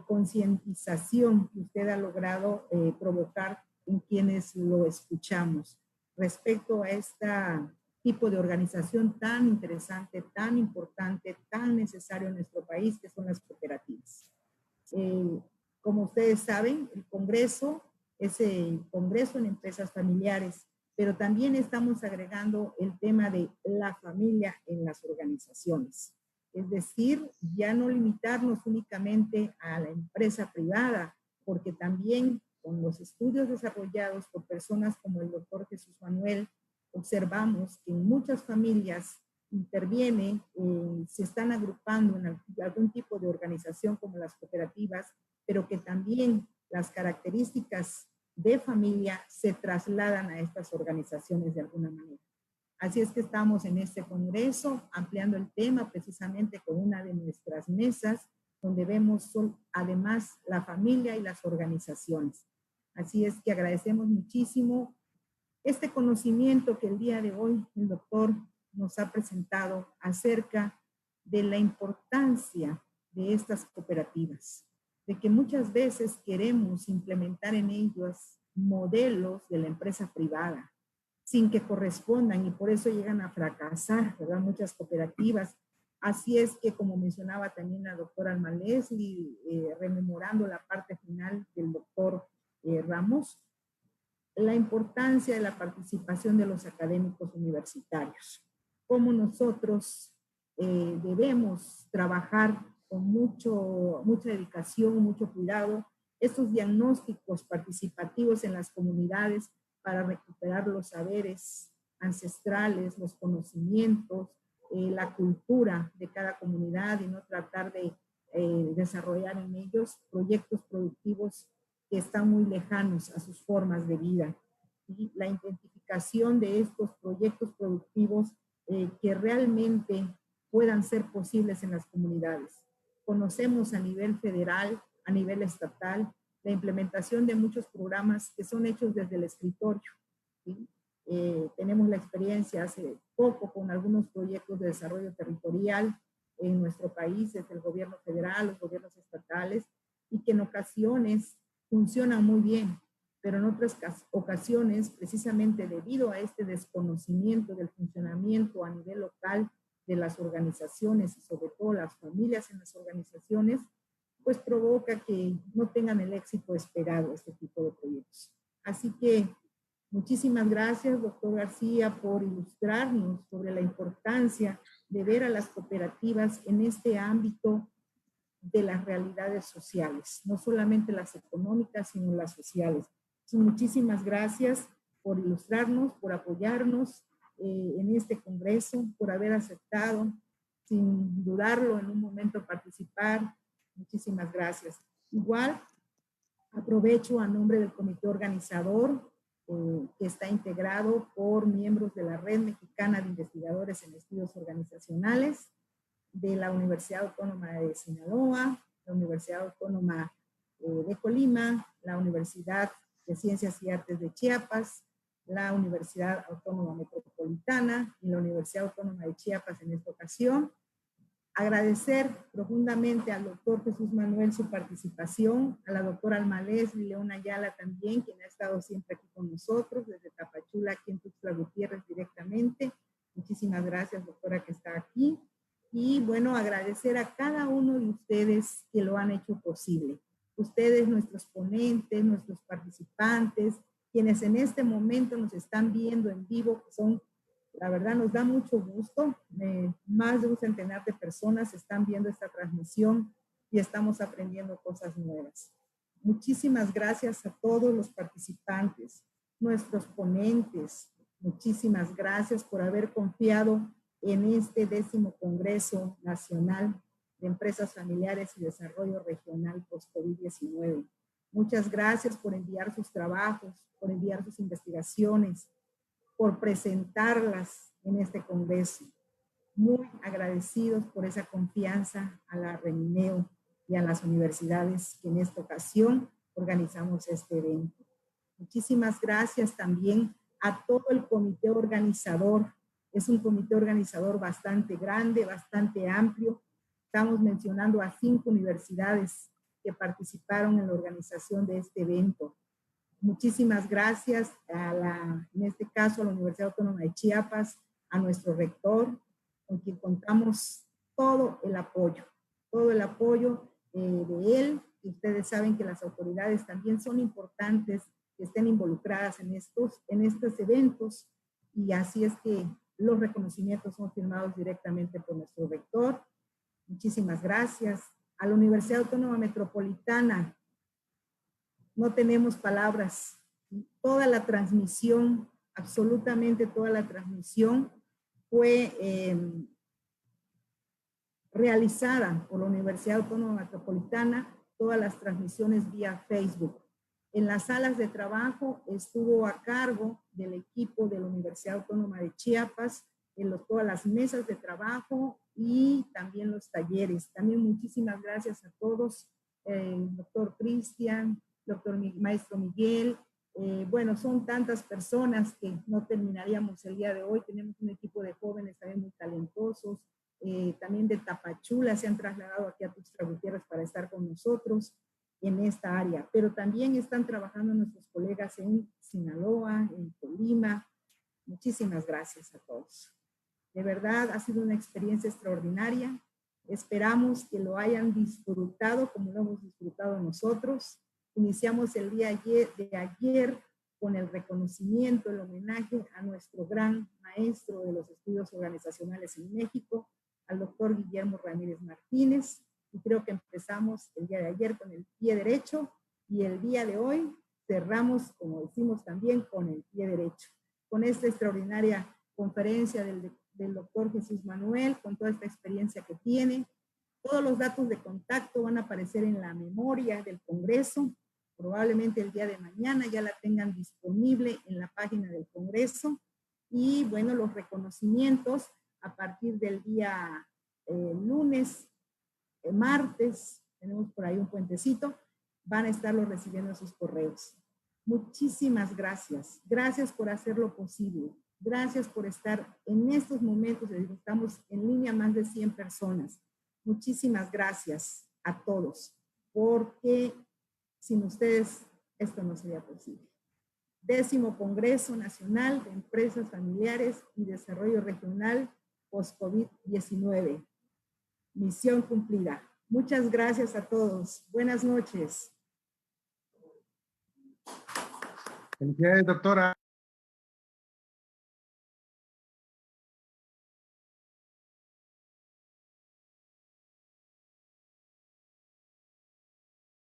concientización que usted ha logrado provocar en quienes lo escuchamos respecto a este tipo de organización tan interesante, tan importante, tan necesario en nuestro país, que son las cooperativas. Como ustedes saben, el Congreso es el Congreso en Empresas Familiares, pero también estamos agregando el tema de la familia en las organizaciones. Es decir, ya no limitarnos únicamente a la empresa privada, porque también con los estudios desarrollados por personas como el doctor Jesús Manuel, observamos que en muchas familias interviene, se están agrupando en algún tipo de organización como las cooperativas, pero que también las características de familia se trasladan a estas organizaciones de alguna manera. Así es que estamos en este congreso ampliando el tema precisamente con una de nuestras mesas donde vemos además la familia y las organizaciones. Así es que agradecemos muchísimo este conocimiento que el día de hoy el doctor nos ha presentado acerca de la importancia de estas cooperativas, de que muchas veces queremos implementar en ellos modelos de la empresa privada sin que correspondan y por eso llegan a fracasar, ¿verdad? Muchas cooperativas. Así es que, como mencionaba también la doctora Alma Leslie, rememorando la parte final del doctor Ramos, la importancia de la participación de los académicos universitarios. Cómo nosotros debemos trabajar con mucha dedicación, mucho cuidado, estos diagnósticos participativos en las comunidades para recuperar los saberes ancestrales, los conocimientos, la cultura de cada comunidad y no tratar de desarrollar en ellos proyectos productivos que están muy lejanos a sus formas de vida. Y la identificación de estos proyectos productivos que realmente puedan ser posibles en las comunidades. Conocemos a nivel federal, a nivel estatal, la implementación de muchos programas que son hechos desde el escritorio. ¿Sí? Tenemos la experiencia hace poco con algunos proyectos de desarrollo territorial en nuestro país, desde el gobierno federal, los gobiernos estatales, y que en ocasiones funcionan muy bien, pero en otras ocasiones, precisamente debido a este desconocimiento del funcionamiento a nivel local de las organizaciones y sobre todo las familias en las organizaciones, pues provoca que no tengan el éxito esperado este tipo de proyectos. Así que muchísimas gracias, doctor García, por ilustrarnos sobre la importancia de ver a las cooperativas en este ámbito de las realidades sociales, no solamente las económicas, sino las sociales. Entonces, muchísimas gracias por ilustrarnos, por apoyarnos en este congreso, por haber aceptado, sin dudarlo en un momento, participar. Muchísimas gracias. Igual, aprovecho a nombre del comité organizador, que está integrado por miembros de la Red Mexicana de Investigadores en Estudios Organizacionales, de la Universidad Autónoma de Sinaloa, la Universidad Autónoma de Colima, la Universidad de Ciencias y Artes de Chiapas, la Universidad Autónoma Metropolitana y la Universidad Autónoma de Chiapas en esta ocasión. Agradecer profundamente al doctor Jesús Manuel su participación, a la doctora Alma Leslie León Ayala también, quien ha estado siempre aquí con nosotros, desde Tapachula, aquí en Tuxtla Gutiérrez directamente. Muchísimas gracias, doctora, que está aquí. Y bueno, agradecer a cada uno de ustedes que lo han hecho posible. Ustedes, nuestros ponentes, nuestros participantes, quienes en este momento nos están viendo en vivo, que son, la verdad, nos da mucho gusto. Más de un centenar de personas están viendo esta transmisión y estamos aprendiendo cosas nuevas. Muchísimas gracias a todos los participantes, nuestros ponentes. Muchísimas gracias por haber confiado en este 10º Congreso Nacional de Empresas Familiares y Desarrollo Regional post-COVID-19. Muchas gracias por enviar sus trabajos, por enviar sus investigaciones, por presentarlas en este Congreso. Muy agradecidos por esa confianza a la REMINEO y a las universidades que en esta ocasión organizamos este evento. Muchísimas gracias también a todo el comité organizador. Es un comité organizador bastante grande, bastante amplio. Estamos mencionando a 5 universidades que participaron en la organización de este evento. Muchísimas gracias en este caso a la Universidad Autónoma de Chiapas, a nuestro rector, con quien contamos todo el apoyo de él. Y ustedes saben que las autoridades también son importantes que estén involucradas en estos eventos, y así es que los reconocimientos son firmados directamente por nuestro rector. Muchísimas gracias. A la Universidad Autónoma Metropolitana, no tenemos palabras. Toda la transmisión, absolutamente toda la transmisión fue realizada por la Universidad Autónoma Metropolitana, todas las transmisiones vía Facebook. En las salas de trabajo estuvo a cargo del equipo de la Universidad Autónoma de Chiapas todas las mesas de trabajo y también los talleres. También muchísimas gracias a todos, doctor Cristian, maestro Miguel. Bueno, son tantas personas que no terminaríamos el día de hoy. Tenemos un equipo de jóvenes también muy talentosos, también de Tapachula se han trasladado aquí a Tuxtla Gutiérrez para estar con nosotros en esta área, pero también están trabajando nuestros colegas en Sinaloa, en Colima. Muchísimas gracias a todos. De verdad, ha sido una experiencia extraordinaria. Esperamos que lo hayan disfrutado como lo hemos disfrutado nosotros. Iniciamos el día de ayer con el reconocimiento, el homenaje a nuestro gran maestro de los estudios organizacionales en México, al doctor Guillermo Ramírez Martínez, y creo que empezamos el día de ayer con el pie derecho y el día de hoy cerramos, como decimos también, con el pie derecho, con esta extraordinaria conferencia del doctor Jesús Manuel, con toda esta experiencia que tiene. Todos los datos de contacto van a aparecer en la memoria del Congreso. Probablemente el día de mañana ya la tengan disponible en la página del Congreso. Y bueno, los reconocimientos a partir del día lunes, martes, tenemos por ahí un puentecito, van a estarlo recibiendo en sus correos. Muchísimas gracias. Gracias por hacerlo posible. Gracias por estar en estos momentos. Estamos en línea más de 100 personas. Muchísimas gracias a todos, porque sin ustedes esto no sería posible. 10º Congreso Nacional de Empresas Familiares y Desarrollo Regional post-COVID-19. Misión cumplida. Muchas gracias a todos. Buenas noches. Felicidades, doctora.